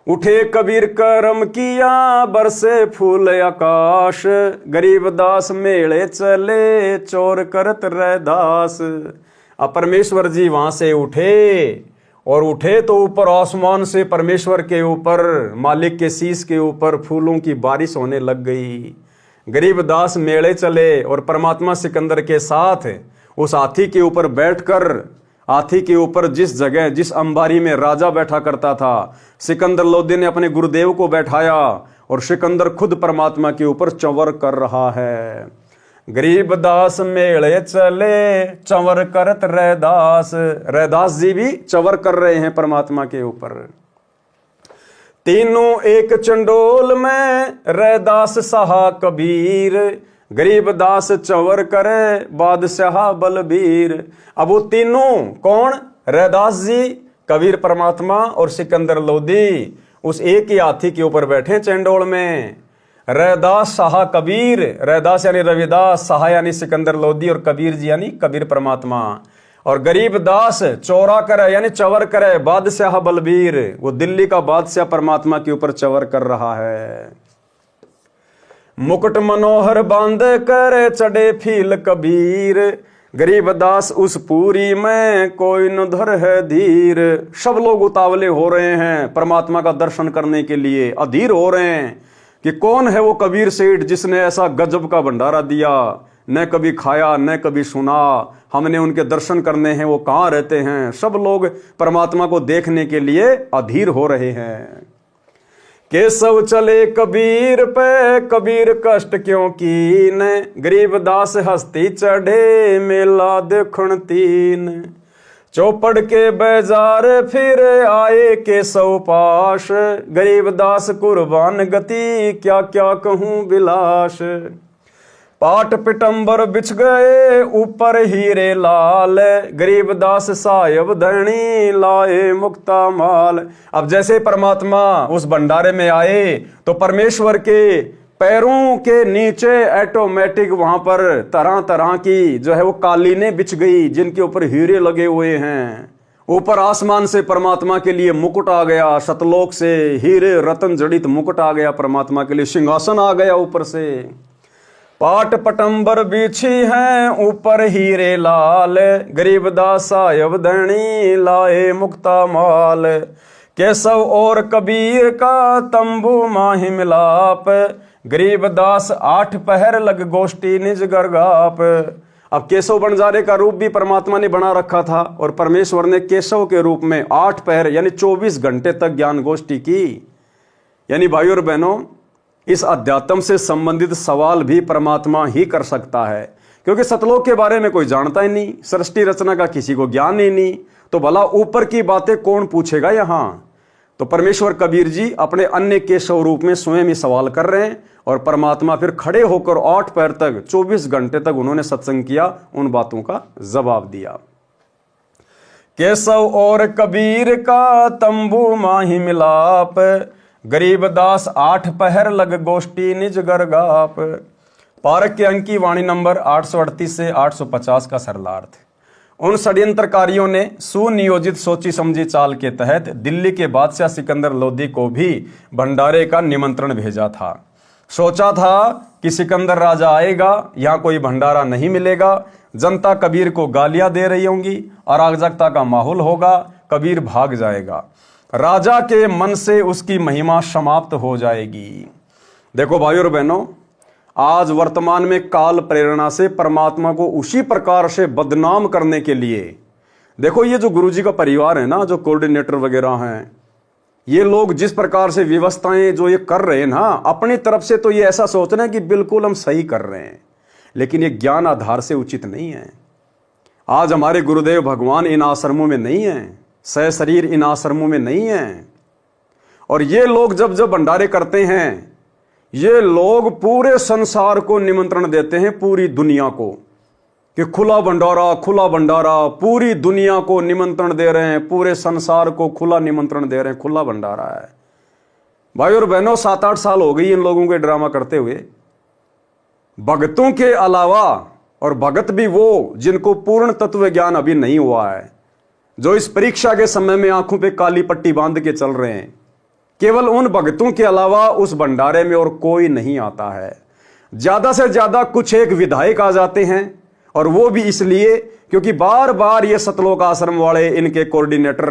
उठे कबीर करम किया बरसे फूल आकाश, गरीबदास मेले चले चोर करत रैदास। अब परमेश्वर जी वहां से उठे, और उठे तो ऊपर आसमान से परमेश्वर के ऊपर, मालिक के शीश के ऊपर फूलों की बारिश होने लग गई। गरीबदास मेले चले और परमात्मा सिकंदर के साथ उस हाथी के ऊपर बैठकर, हाथी के ऊपर जिस जगह जिस अंबारी में राजा बैठा करता था, सिकंदर लोदी ने अपने गुरुदेव को बैठाया और सिकंदर खुद परमात्मा के ऊपर चंवर कर रहा है। गरीबदास मेले चले चंवर करत रैदास, रैदास जी भी चंवर कर रहे हैं परमात्मा के ऊपर। तीनों एक चंडोल में रैदास सहा कबीर, गरीबदास चंवर करे बादशाह बलबीर। अब वो तीनों कौन? रैदास जी, कबीर परमात्मा और सिकंदर लोदी उस एक ही हाथी के ऊपर बैठे चंडोल में। रैदास शाह कबीर, रैदास यानी रविदास, शाह यानी सिकंदर लोदी और कबीर जी यानी कबीर परमात्मा। और गरीबदास चौरा करे यानी चवर करे बादशाह बलबीर, वो दिल्ली का बादशाह परमात्मा के ऊपर चवर कर रहा है। मुकुट मनोहर बांध कर चढ़े फील कबीर, गरीबदास उस पूरी में कोई न धर है धीर। सब लोग उतावले हो रहे हैं परमात्मा का दर्शन करने के लिए, अधीर हो रहे हैं कि कौन है वो कबीर सेठ जिसने ऐसा गजब का भंडारा दिया, न कभी खाया न कभी सुना, हमने उनके दर्शन करने हैं, वो कहाँ रहते हैं। सब लोग परमात्मा को देखने के लिए अधीर हो रहे हैं। केशव चले कबीर पे कबीर कष्ट क्यों कीन, गरीबदास हस्ती चढ़े मेला देखण तीन। चौपड़ के बाजार फिर आए केशव पाश, गरीबदास कुर्बान गति क्या क्या कहूँ बिलाश। पाट पिटंबर बिछ गए ऊपर हीरे लाल, गरीबदास सायब धनी लाए मुक्ता माल। अब जैसे परमात्मा उस भंडारे में आए तो परमेश्वर के पैरों के नीचे ऑटोमेटिक वहां पर तरह तरह की जो है वो कालीनें बिछ गई, जिनके ऊपर हीरे लगे हुए हैं। ऊपर आसमान से परमात्मा के लिए मुकुट आ गया, सतलोक से हीरे रतन जड़ित मुकुट आ गया, परमात्मा के लिए सिंहासन आ गया ऊपर से। पाट पटंबर बिछी हैं ऊपर हीरे लाल, गरीबदास सायब धनी लाए मुक्ता माल। केशव और कबीर का तंबू माही मिलाप, गरीबदास 8 पहर लग गोष्ठी निज गरगाप। अब केशव बंजारे का रूप भी परमात्मा ने बना रखा था और परमेश्वर ने केशव के रूप में 8 पहर यानी 24 घंटे तक ज्ञान गोष्ठी की। यानी भाइयों और बहनों, इस अध्यात्म से संबंधित सवाल भी परमात्मा ही कर सकता है, क्योंकि सतलोक के बारे में कोई जानता ही नहीं, सृष्टि रचना का किसी को ज्ञान ही नहीं, तो भला ऊपर की बातें कौन पूछेगा यहां। तो परमेश्वर कबीर जी अपने अन्य केशव रूप में स्वयं ही सवाल कर रहे हैं और परमात्मा फिर खड़े होकर 8 पैर तक 24 घंटे तक उन्होंने सत्संग किया, उन बातों का जवाब दिया। केशव और कबीर का तंबू माही मिलाप, गरीबदास 8 पहर लग गोष्ठी निज गरगाप। पारक के अंक की वाणी नंबर 838 से 850 का सरलार्थ। उन षड्यंत्रकारियों ने सुनियोजित सोची समझी चाल के तहत दिल्ली के बादशाह सिकंदर लोदी को भी भंडारे का निमंत्रण भेजा था। सोचा था कि सिकंदर राजा आएगा, यहां कोई भंडारा नहीं मिलेगा, जनता कबीर को गालियां दे रही होंगी, अराजकता का माहौल होगा, कबीर भाग जाएगा, राजा के मन से उसकी महिमा समाप्त हो जाएगी। देखो भाइयों और बहनों, आज वर्तमान में काल प्रेरणा से परमात्मा को उसी प्रकार से बदनाम करने के लिए, देखो ये जो गुरुजी का परिवार है ना, जो कोऑर्डिनेटर वगैरह हैं, ये लोग जिस प्रकार से व्यवस्थाएं जो ये कर रहे हैं ना, अपनी तरफ से तो ये ऐसा सोच रहे हैं कि बिल्कुल हम सही कर रहे हैं, लेकिन ये ज्ञान आधार से उचित नहीं है। आज हमारे गुरुदेव भगवान इन आश्रमों में नहीं है, सहशरीर इन आश्रमों में नहीं है, और ये लोग जब जब भंडारे करते हैं, ये लोग पूरे संसार को निमंत्रण देते हैं, पूरी दुनिया को, कि खुला भंडारा, पूरी दुनिया को निमंत्रण दे रहे हैं, पूरे संसार को खुला निमंत्रण दे रहे हैं, खुला भंडारा है। भाई और बहनों, 7-8 साल हो गई इन लोगों के ड्रामा करते हुए। भगतों के अलावा, और भगत भी वो जिनको पूर्ण तत्व ज्ञान अभी नहीं हुआ है, जो इस परीक्षा के समय में आंखों पे काली पट्टी बांध के चल रहे हैं, केवल उन भक्तों के अलावा उस भंडारे में और कोई नहीं आता है। ज्यादा से ज्यादा कुछ एक विधायक आ जाते हैं, और वो भी इसलिए क्योंकि बार बार ये सतलोक आश्रम वाले, इनके कोऑर्डिनेटर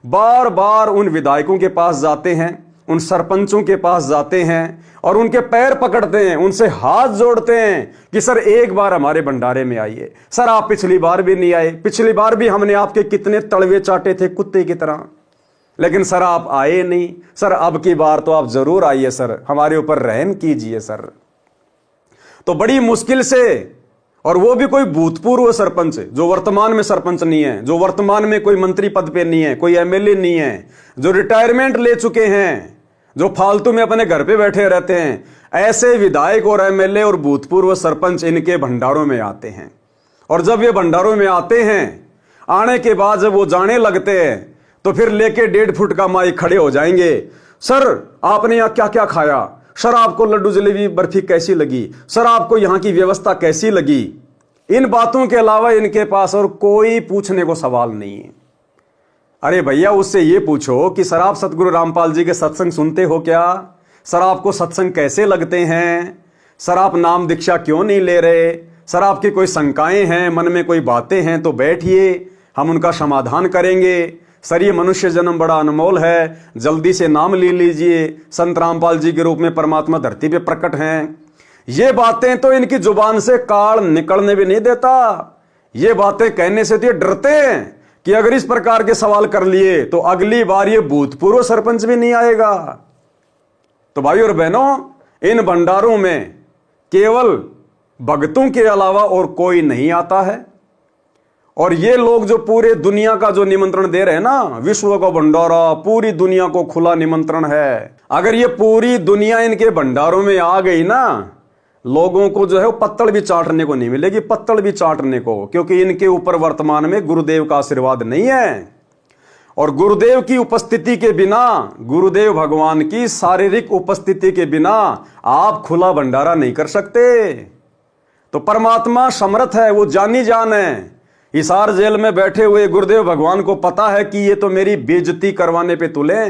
बार बार उन विधायकों के पास जाते हैं, उन सरपंचों के पास जाते हैं और उनके पैर पकड़ते हैं, उनसे हाथ जोड़ते हैं कि सर एक बार हमारे भंडारे में आइए। सर आप पिछली बार भी नहीं आए, पिछली बार भी हमने आपके कितने तड़वे चाटे थे कुत्ते की तरह, लेकिन सर आप आए नहीं। सर अब की बार तो आप जरूर आइए सर, हमारे ऊपर रहम कीजिए सर। तो बड़ी मुश्किल से, और वो भी कोई भूतपूर्व सरपंच जो वर्तमान में सरपंच नहीं है, जो वर्तमान में कोई मंत्री पद पे नहीं है, कोई एमएलए नहीं है, जो रिटायरमेंट ले चुके हैं, जो फालतू में अपने घर पे बैठे रहते हैं, ऐसे विधायक और एमएलए और भूतपूर्व सरपंच इनके भंडारों में आते हैं। और जब ये भंडारों में आते हैं, आने के बाद जब वो जाने लगते हैं, तो फिर लेके 1.5 फुट का माइक खड़े हो जाएंगे। सर आपने यहां क्या क्या खाया, सर आपको लड्डू जलेबी बर्फी कैसी लगी, सर आपको यहां की व्यवस्था कैसी लगी। इन बातों के अलावा इनके पास और कोई पूछने को सवाल नहीं है। अरे भैया, उससे ये पूछो कि सर आप सतगुरु रामपाल जी के सत्संग सुनते हो क्या? सर आपको सत्संग कैसे लगते हैं? सर आप नाम दीक्षा क्यों नहीं ले रहे? सर आपकी कोई शंकाएं हैं, मन में कोई बातें हैं तो बैठिए, हम उनका समाधान करेंगे। सर ये मनुष्य जन्म बड़ा अनमोल है, जल्दी से नाम ले लीजिए, संत रामपाल जी के रूप में परमात्मा धरती पे प्रकट हैं। ये बातें तो इनकी जुबान से काल निकलने भी नहीं देता। ये बातें कहने से तो ये डरते हैं कि अगर इस प्रकार के सवाल कर लिए तो अगली बार ये भूतपूर्व सरपंच भी नहीं आएगा। तो भाई और बहनों, इन भंडारों में केवल भक्तों के अलावा और कोई नहीं आता है। और ये लोग जो पूरे दुनिया का जो निमंत्रण दे रहे हैं ना, विश्व का भंडारा, पूरी दुनिया को खुला निमंत्रण है। अगर ये पूरी दुनिया इनके भंडारों में आ गई ना, लोगों को जो है वो पत्तल भी चाटने को नहीं मिलेगी, पत्तल भी चाटने को, क्योंकि इनके ऊपर वर्तमान में गुरुदेव का आशीर्वाद नहीं है। और गुरुदेव की उपस्थिति के बिना, गुरुदेव भगवान की शारीरिक उपस्थिति के बिना आप खुला भंडारा नहीं कर सकते। तो परमात्मा समर्थ है, वो जानी जान है। हिसार जेल में बैठे हुए गुरुदेव भगवान को पता है कि ये तो मेरी बेइज्जती करवाने पे तुले।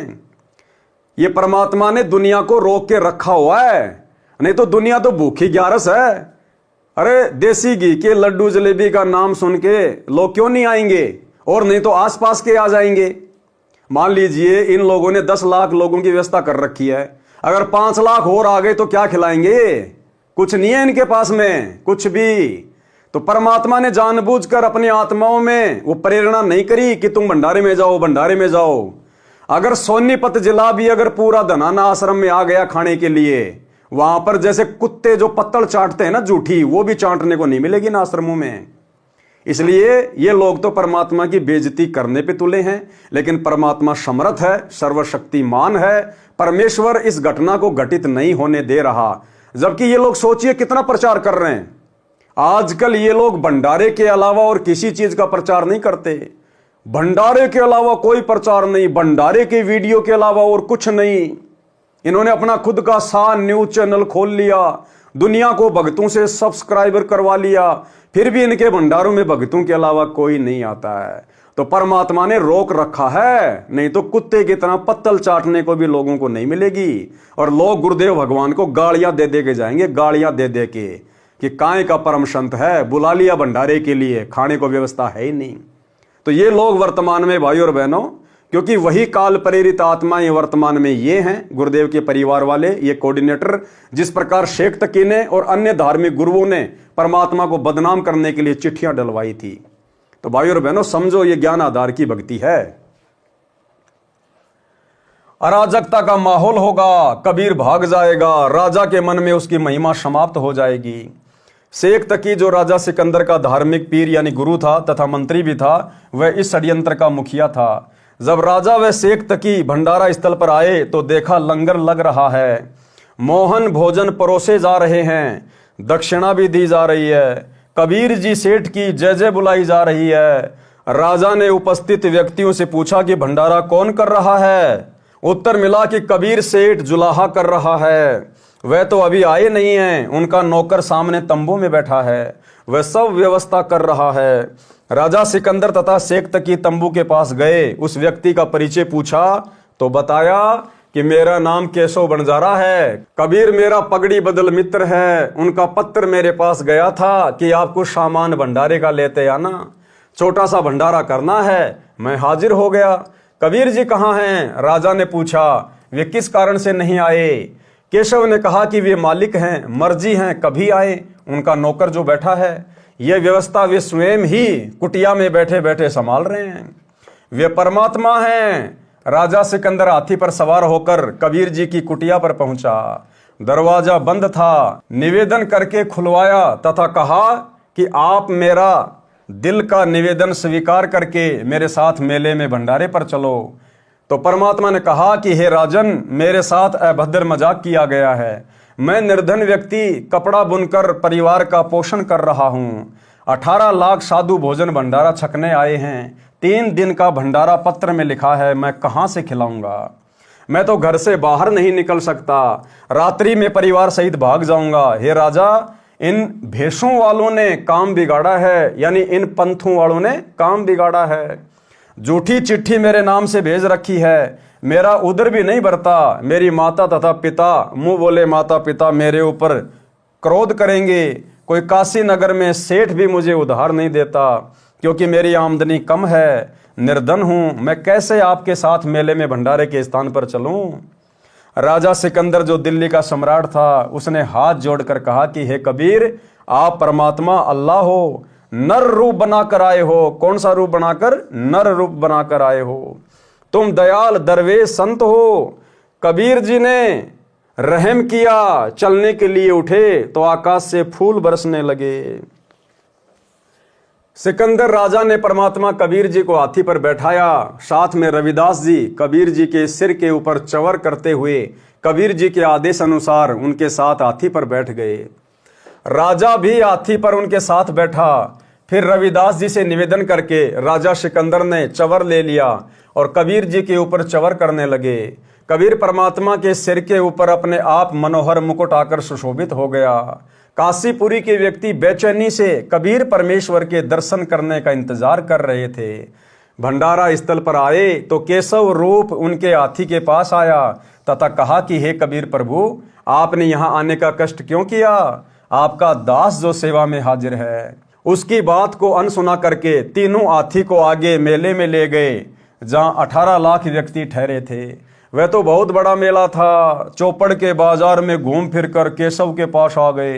ये परमात्मा ने दुनिया को रोक के रखा हुआ है, नहीं तो दुनिया तो भूखी ग्यारस है। अरे देसी घी के लड्डू जलेबी का नाम सुन के लोग क्यों नहीं आएंगे, और नहीं तो आसपास के आ जाएंगे। मान लीजिए इन लोगों ने 10 लाख लोगों की व्यवस्था कर रखी है, अगर 5 लाख और आ गए तो क्या खिलाएंगे? कुछ नहीं है इनके पास में कुछ भी। तो परमात्मा ने जानबूझकर अपनी आत्माओं में वो प्रेरणा नहीं करी कि तुम भंडारे में जाओ, भंडारे में जाओ। अगर सोनीपत जिला भी अगर पूरा धनाना आश्रम में आ गया खाने के लिए, वहां पर जैसे कुत्ते जो पत्तल चाटते हैं ना झूठी, वो भी चाटने को नहीं मिलेगी ना आश्रमों में। इसलिए ये लोग तो परमात्मा की बेइज्जती करने पे तुले हैं, लेकिन परमात्मा समर्थ है, सर्वशक्तिमान है। परमेश्वर इस घटना को घटित नहीं होने दे रहा। जबकि ये लोग सोचिए कितना प्रचार कर रहे हैं। आजकल ये लोग भंडारे के अलावा और किसी चीज का प्रचार नहीं करते। भंडारे के अलावा कोई प्रचार नहीं, भंडारे के वीडियो के अलावा और कुछ नहीं। इन्होंने अपना खुद का सान न्यूज चैनल खोल लिया, दुनिया को भक्तों से सब्सक्राइबर करवा लिया, फिर भी इनके भंडारों में भक्तों के अलावा कोई नहीं आता है। तो परमात्मा ने रोक रखा है, नहीं तो कुत्ते की तरह पत्तल चाटने को भी लोगों को नहीं मिलेगी। और लोग गुरुदेव भगवान को गालियां दे दे के जाएंगे, गालियां दे दे के कि काय का परम संत है, बुला लिया भंडारे के लिए, खाने को व्यवस्था है ही नहीं। तो ये लोग वर्तमान में भाई और बहनों, क्योंकि वही काल प्रेरित आत्माएं वर्तमान में ये हैं, गुरुदेव के परिवार वाले, ये कोऑर्डिनेटर, जिस प्रकार शेख तकी ने और अन्य धार्मिक गुरुओं ने परमात्मा को बदनाम करने के लिए चिट्ठियां डलवाई थी। तो भाई और बहनों समझो, ये ज्ञान आधार की भक्ति है। अराजकता का माहौल होगा, कबीर भाग जाएगा, राजा के मन में उसकी महिमा समाप्त हो जाएगी। शेख तकी जो राजा सिकंदर का धार्मिक पीर यानी गुरु था तथा मंत्री भी था, वह इस षड्यंत्र का मुखिया था। जब राजा व शेख तकी भंडारा स्थल पर आए तो देखा लंगर लग रहा है, मोहन भोजन परोसे जा रहे हैं, दक्षिणा भी दी जा रही है, कबीर जी सेठ की जय जय बुलाई जा रही है। राजा ने उपस्थित व्यक्तियों से पूछा कि भंडारा कौन कर रहा है? उत्तर मिला कि कबीर सेठ जुलाहा कर रहा है, वह तो अभी आए नहीं हैं, उनका नौकर सामने तंबू में बैठा है, वह सब व्यवस्था कर रहा है। राजा सिकंदर तथा शेख तकी तंबू के पास गए, उस व्यक्ति का परिचय पूछा तो बताया कि मेरा नाम केशव बंजारा है, कबीर मेरा पगड़ी बदल मित्र है, उनका पत्र मेरे पास गया था कि आपको सामान भंडारे का लेते आना, छोटा सा भंडारा करना है। मैं हाजिर हो गया। कबीर जी कहाँ हैं? राजा ने पूछा। वे किस कारण से नहीं आए? केशव ने कहा कि वे मालिक हैं, मर्जी हैं, कभी आए, उनका नौकर जो बैठा है, यह व्यवस्था वे स्वयं ही कुटिया में बैठे बैठे संभाल रहे हैं, वे परमात्मा हैं। राजा सिकंदर हाथी पर सवार होकर कबीर जी की कुटिया पर पहुंचा। दरवाजा बंद था, निवेदन करके खुलवाया तथा कहा कि आप मेरा दिल का निवेदन स्वीकार करके मेरे साथ मेले में भंडारे पर चलो। तो परमात्मा ने कहा कि हे राजन, मेरे साथ अभद्र मजाक किया गया है, मैं निर्धन व्यक्ति कपड़ा बुनकर परिवार का पोषण कर रहा हूँ। 18 लाख साधु भोजन भंडारा छकने आए हैं, 3 दिन का भंडारा पत्र में लिखा है, मैं कहाँ से खिलाऊंगा? मैं तो घर से बाहर नहीं निकल सकता, रात्रि में परिवार सहित भाग जाऊंगा। हे राजा, इन भेषों वालों ने काम बिगाड़ा है, यानी इन पंथों वालों ने काम बिगाड़ा है। झूठी चिट्ठी मेरे नाम से भेज रखी है, मेरा उदर भी नहीं भरता। मेरी माता तथा पिता, मुंह बोले माता पिता मेरे ऊपर क्रोध करेंगे। कोई काशी नगर में सेठ भी मुझे उधार नहीं देता, क्योंकि मेरी आमदनी कम है, निर्धन हूं। मैं कैसे आपके साथ मेले में भंडारे के स्थान पर चलूं? राजा सिकंदर जो दिल्ली का सम्राट था, उसने हाथ जोड़कर कहा कि हे कबीर, आप परमात्मा अल्लाह हो, नर रूप बनाकर आए हो। कौन सा रूप बनाकर? नर रूप बनाकर आए हो। तुम दयाल दरवेश संत हो। कबीर जी ने रहम किया, चलने के लिए उठे तो आकाश से फूल बरसने लगे। सिकंदर राजा ने परमात्मा कबीर जी को हाथी पर बैठाया, साथ में रविदास जी कबीर जी के सिर के ऊपर चवर करते हुए कबीर जी के आदेश अनुसार उनके साथ हाथी पर बैठ गए। राजा भी हाथी पर उनके साथ बैठा। फिर रविदास जी से निवेदन करके राजा सिकंदर ने चवर ले लिया और कबीर जी के ऊपर चवर करने लगे। कबीर परमात्मा के सिर के ऊपर अपने आप मनोहर मुकुट आकर सुशोभित हो गया। काशीपुरी के व्यक्ति बेचैनी से कबीर परमेश्वर के दर्शन करने का इंतजार कर रहे थे। भंडारा स्थल पर आए तो केशव रूप उनके हाथी के पास आया तथा कहा कि हे कबीर प्रभु, आपने यहाँ आने का कष्ट क्यों किया? आपका दास जो सेवा में हाजिर है। उसकी बात को अनसुना करके तीनों हाथी को आगे मेले में ले गए जहाँ 18 लाख व्यक्ति ठहरे थे। वह तो बहुत बड़ा मेला था। चौपड़ के बाजार में घूम फिर कर केशव के पास आ गए।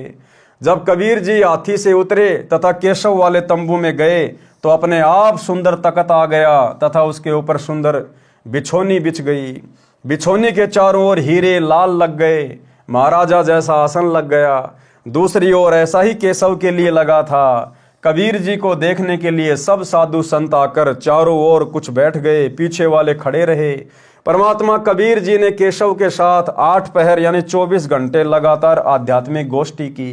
जब कबीर जी हाथी से उतरे तथा केशव वाले तंबू में गए तो अपने आप सुंदर तख्त आ गया तथा उसके ऊपर सुंदर बिछोनी बिछ गई। बिछोनी के चारों ओर हीरे लाल लग गए। महाराजा जैसा आसन लग गया। दूसरी ओर ऐसा ही केशव के लिए लगा था। कबीर जी को देखने के लिए सब साधु संत आकर चारों ओर कुछ बैठ गए, पीछे वाले खड़े रहे। परमात्मा कबीर जी ने केशव के साथ 8 पहर यानी 24 घंटे लगातार आध्यात्मिक गोष्ठी की,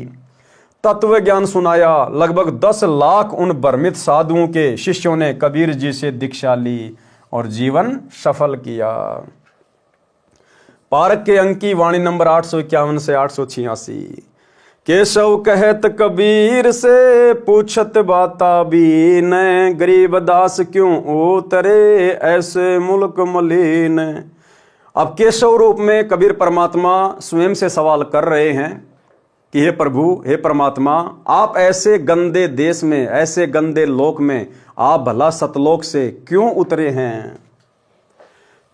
तत्व ज्ञान सुनाया। लगभग 10 लाख उन भ्रमित साधुओं के शिष्यों ने कबीर जी से दीक्षा ली और जीवन सफल किया। पारक के अंक की वाणी नंबर 851 से 886। केशव कहत कबीर से पूछत बाता बीन, गरीब दास क्यों उतरे ऐसे मुल्क मलिन। अब केशव रूप में कबीर परमात्मा स्वयं से सवाल कर रहे हैं कि हे प्रभु, हे परमात्मा, आप ऐसे गंदे देश में, ऐसे गंदे लोक में आप भला सतलोक से क्यों उतरे हैं?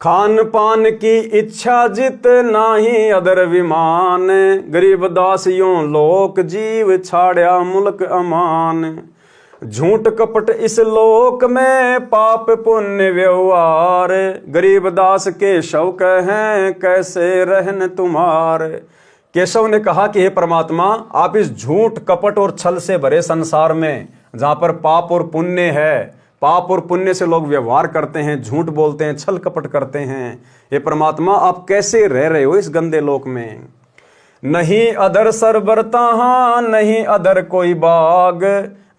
खान पान की इच्छा जित नाही अदर विमान, गरीब दास यूं लोक जीव छाड़या मुल्क अमान। झूठ कपट इस लोक में पाप पुण्य व्यवहार, गरीब दास केशव कहें कैसे रहन तुम्हार। केशव ने कहा कि हे परमात्मा, आप इस झूठ कपट और छल से भरे संसार में जहां पर पाप और पुण्य है, पाप और पुण्य से लोग व्यवहार करते हैं, झूठ बोलते हैं, छल कपट करते हैं, हे परमात्मा आप कैसे रह रहे हो इस गंदे लोक में? नहीं अदर सरबर तहां, नहीं अदर कोई बाग,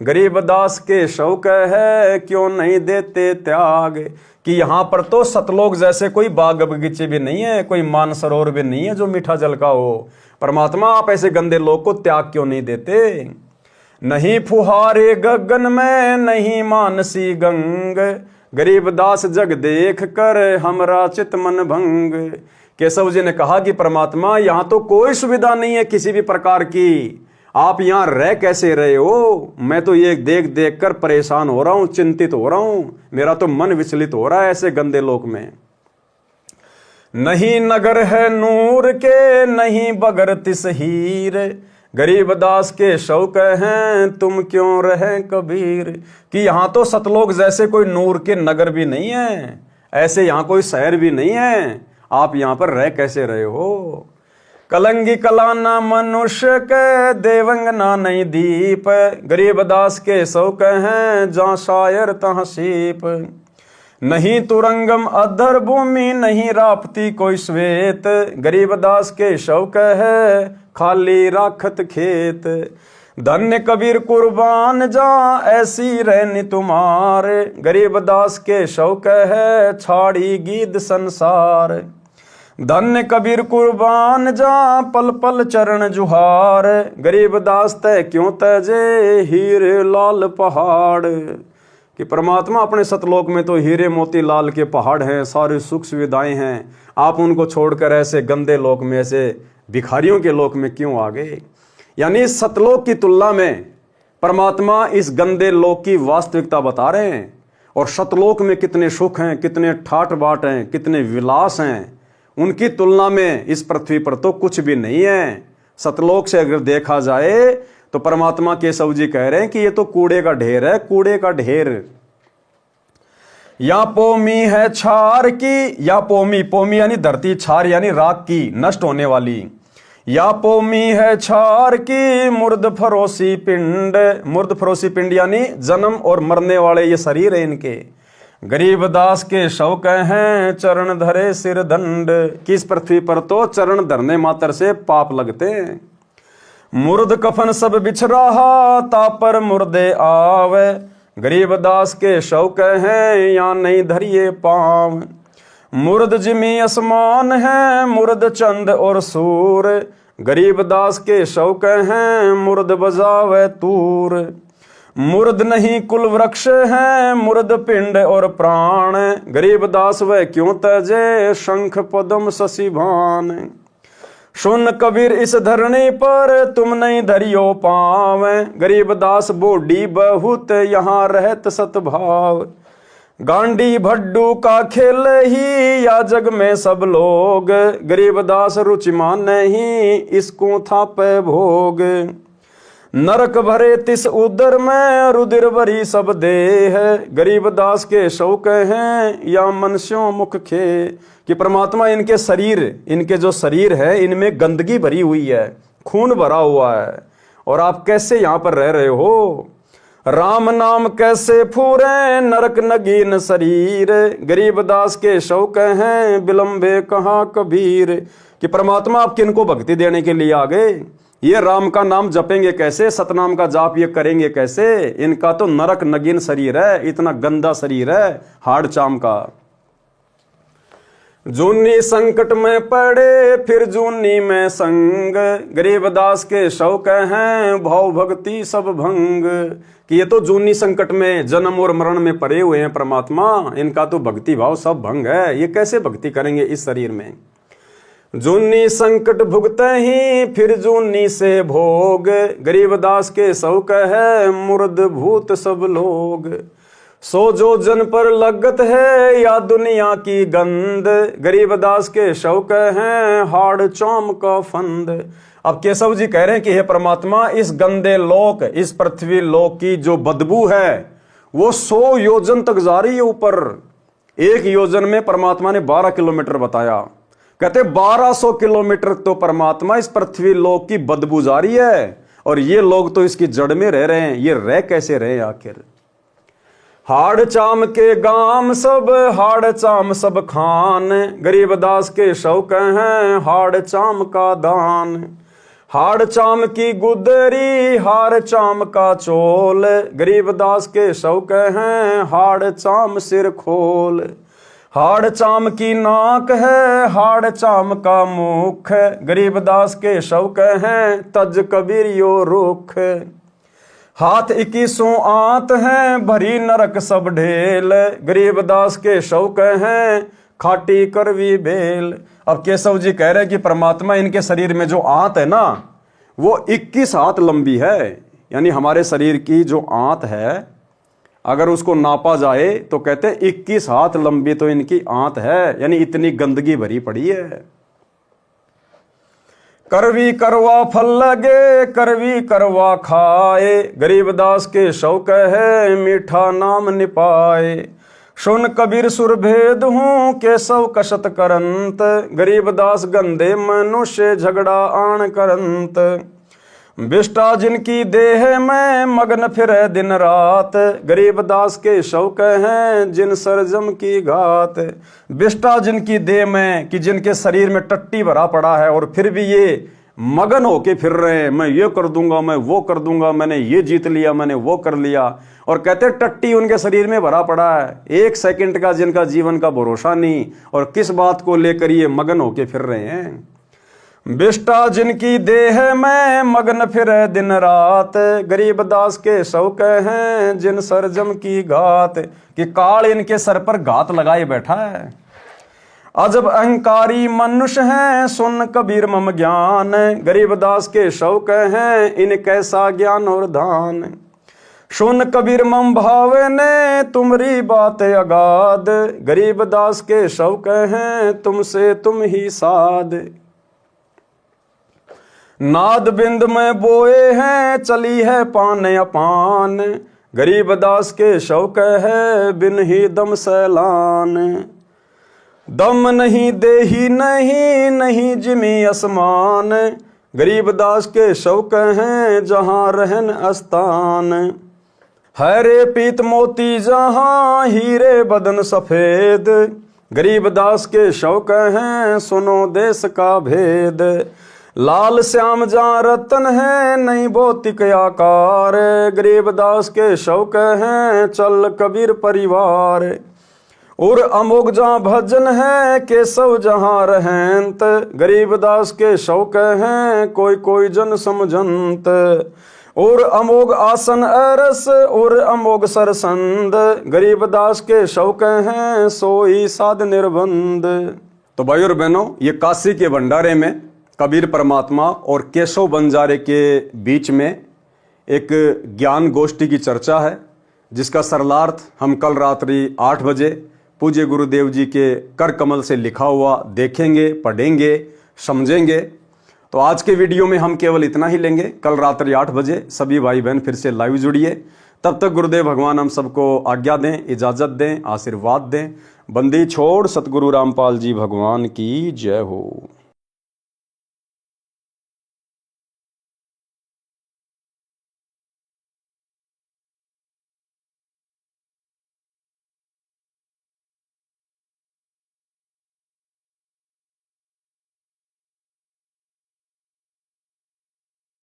गरीब दास के शौक है क्यों नहीं देते त्याग। कि यहाँ पर तो सतलोक जैसे कोई बाग बगीचे भी नहीं है, कोई मानसरोवर भी नहीं है जो मीठा जल का हो। परमात्मा आप ऐसे गंदे लोक को त्याग क्यों नहीं देते? नहीं फुहारे गगन में, नहीं मानसी गंग, गरीब दास जग देख कर हमरा चित मन भंग। केशव जी ने कहा कि परमात्मा यहाँ तो कोई सुविधा नहीं है किसी भी प्रकार की, आप यहाँ रह कैसे रहे हो? मैं तो ये देख देख कर परेशान हो रहा हूँ, चिंतित हो रहा हूँ, मेरा तो मन विचलित हो रहा है ऐसे गंदे लोक में। नहीं नगर है नूर के, नहीं बगर तिस हीर, गरीब दास के शौक हैं तुम क्यों रहे कबीर। कि यहाँ तो सतलोक जैसे कोई नूर के नगर भी नहीं है, ऐसे यहाँ कोई शहर भी नहीं है, आप यहाँ पर रह कैसे रहे हो? कलंगी कलाना मनुष्य के, देवंगना नहीं दीप, गरीब दास के शौक हैं जहाँ शायर तहाँ सीप। नहीं तुरंगम अधर भूमि, नहीं रापती कोई श्वेत, गरीब दास के शौक है खाली राखत खेत। धन्य कबीर कुर्बान जहाँ ऐसी रहनी तुम्हारे, गरीब दास के शौक है छाड़ी गीत संसार। धन्य कबीर कुर्बान जहाँ पल पल चरण जुहार, गरीब दास तय क्यों तजे हीरे लाल पहाड़। कि परमात्मा अपने सतलोक में तो हीरे मोती लाल के पहाड़ हैं, सारी सुख सुविधाएं हैं, आप उनको छोड़कर ऐसे गंदे लोक में, ऐसे भिखारियों के लोक में क्यों आ गए? यानी सतलोक की तुलना में परमात्मा इस गंदे लोक की वास्तविकता बता रहे हैं। और सतलोक में कितने सुख हैं, कितने ठाट बाट हैं, कितने विलास हैं, उनकी तुलना में इस पृथ्वी पर तो कुछ भी नहीं है। सतलोक से अगर देखा जाए तो परमात्मा केशव जी कह रहे हैं कि ये तो कूड़े का ढेर है, कूड़े का ढेर। या पोमी है छार की, या पोमी, पोमी यानी धरती, छार यानी राख की, नष्ट होने वाली। या पोमी है छार की मुर्द फरोसी पिंड, मुर्द फरोसी पिंड यानी जन्म और मरने वाले ये शरीर है इनके। गरीब दास के शौक हैं चरण धरे सिर दंड, किस पृथ्वी पर तो चरण धरने मात्र से पाप लगते हैं। मुर्द कफन सब बिछ रहा तापर मुर्दे आवे, गरीबदास के शौक हैं या नहीं धरिए पाँव। मुर्द जिमी आसमान है मुर्द चंद और सूर, गरीबदास के शौक हैं मुर्द बजावे तूर। मुर्द नहीं कुल वृक्ष है मुर्द पिंड और प्राण, गरीबदास वह क्यों तजे शंख पद्म शशि भान। सुन कबीर इस धरनी पर तुम नहीं धरियो पाँव, गरीबदास बोडी बहुत यहाँ रहत सतभाव। गांडी भड्डू का खेल ही या जग में सब लोग, गरीबदास रुचिमान नहीं इसको था पे भोग। नरक भरे तिस उदर में रुधिर भरी सब देह, गरीबदास के शौक हैं या मनुष्यों मुख खे। कि परमात्मा इनके शरीर, इनके जो शरीर है इनमें गंदगी भरी हुई है, खून भरा हुआ है, और आप कैसे यहाँ पर रह रहे हो। राम नाम कैसे फूरे नरक नगीन शरीर, गरीबदास के शौक हैं विलंबे कहाँ कबीर। कि परमात्मा आप किनको भक्ति देने के लिए आ गए, ये राम का नाम जपेंगे कैसे, सतनाम का जाप ये करेंगे कैसे। इनका तो नरक नगीन शरीर है, इतना गंदा शरीर है हाड़ चाम का। जूनी संकट में पड़े फिर जूनी में संग, गरीबदास के शौक हैं भाव भक्ति सब भंग। कि ये तो जूनी संकट में जन्म और मरण में पड़े हुए हैं परमात्मा, इनका तो भक्ति भाव सब भंग है, ये कैसे भक्ति करेंगे इस शरीर में। जूनी संकट भुगते ही फिर जूनी से भोग, गरीबदास के शौक है मुर्द भूत सब लोग। सो जो जन पर लगत है या दुनिया की गंद, गरीबदास के शौक हैं हाड़ चौम का फंद। अब केशव जी कह रहे हैं कि हे परमात्मा इस गंदे लोक, इस पृथ्वी लोक की जो बदबू है वो 100 योजन तक जा रही है ऊपर। एक योजन में परमात्मा ने 12 किलोमीटर बताया, कहते 1200 किलोमीटर तो परमात्मा इस पृथ्वी लोक की बदबू जा रही है, और ये लोग तो इसकी जड़ में रह रहे हैं। ये रह कैसे रहे आखिर। हाड़ चाम के गाम सब हाड़ चाम सब खान, गरीबदास के शौक हैं हाड़ चाम का दान। हाड़ चाम की गुदरी हाड़ चाम का चोल, गरीबदास के शौक हैं हाड़ चाम सिर खोल। हाड़ चाम की नाक है हाड़ चाम का मुख, गरीबदास के शौक हैं तज कबीर यो रुख। हाथ 21 आंत हैं भरी नरक सब ढेल, गरीबदास के शौक हैं खाटी करवी बेल। अब केशव जी कह रहे हैं कि परमात्मा इनके शरीर में जो आंत है ना वो 21 हाथ लंबी है। यानी हमारे शरीर की जो आंत है अगर उसको नापा जाए तो कहते हैं 21 हाथ लंबी तो इनकी आंत है, यानी इतनी गंदगी भरी पड़ी है। करवी करवा फल लगे करवी करवा खाए, गरीबदास के शौक है मीठा नाम निपाए। सुन कबीर सुर भेद हूँ केशव कशत करंत, गरीबदास गंदे मनुष्य झगड़ा आण करंत। बिष्टा जिनकी देह में मगन फिरे दिन रात, गरीबदास के शौक हैं जिन सरजम की घात। बिष्टा जिनकी देह में, कि जिनके शरीर में टट्टी भरा पड़ा है और फिर भी ये मगन होके फिर रहे हैं, मैं ये कर दूंगा मैं वो कर दूंगा, मैंने ये जीत लिया मैंने वो कर लिया, और कहते टट्टी उनके शरीर में भरा पड़ा है। 1 सेकंड का जिनका जीवन का भरोसा नहीं, और किस बात को लेकर ये मगन होके फिर रहे हैं। बिष्टा जिनकी देह में मगन फिरे दिन रात, गरीबदास के शौक हैं जिन सरजम की घात। कि काल इनके सर पर घात लगाए बैठा है। अजब अहंकारी मनुष्य हैं सुन कबीर मम ज्ञान, गरीबदास के शौक हैं इन कैसा ज्ञान और दान। सुन कबीर मम भावे ने तुमरी बात अगाध, गरीबदास के शौक हैं तुमसे तुम ही साध। नाद बिंद में बोए हैं चली है पान अपान, गरीबदास के शौक है बिन ही दम सैलान। दम नहीं देही नहीं नहीं जिमी आसमान, गरीबदास के शौक हैं जहाँ रहन अस्तान। हरे पीत मोती जहाँ हीरे बदन सफेद, गरीबदास के शौक हैं सुनो देश का भेद। लाल श्याम जहाँ रतन है नहीं भौतिक आकार, गरीबदास के शौक हैं चल कबीर परिवार। और अमोघ जहाँ भजन है केशव जहाँ रहंत, गरीबदास के शौक हैं कोई कोई जन समझंत। और अमोघ आसन अरस और अमोघ सरसंद, गरीबदास के शौक हैं सोई साध निर्बंध। तो भाई और बहनों, ये काशी के भंडारे में कबीर परमात्मा और केशव बंजारे के बीच में एक ज्ञान गोष्ठी की चर्चा है, जिसका सरलार्थ हम कल रात्रि 8 बजे पूज्य गुरुदेव जी के कर कमल से लिखा हुआ देखेंगे, पढ़ेंगे, समझेंगे। तो आज के वीडियो में हम केवल इतना ही लेंगे। कल रात्रि 8 बजे सभी भाई बहन फिर से लाइव जुड़िए। तब तक गुरुदेव भगवान हम सबको आज्ञा दें, इजाजत दें, आशीर्वाद दें। बंदी छोड़ सतगुरु रामपाल जी भगवान की जय हो।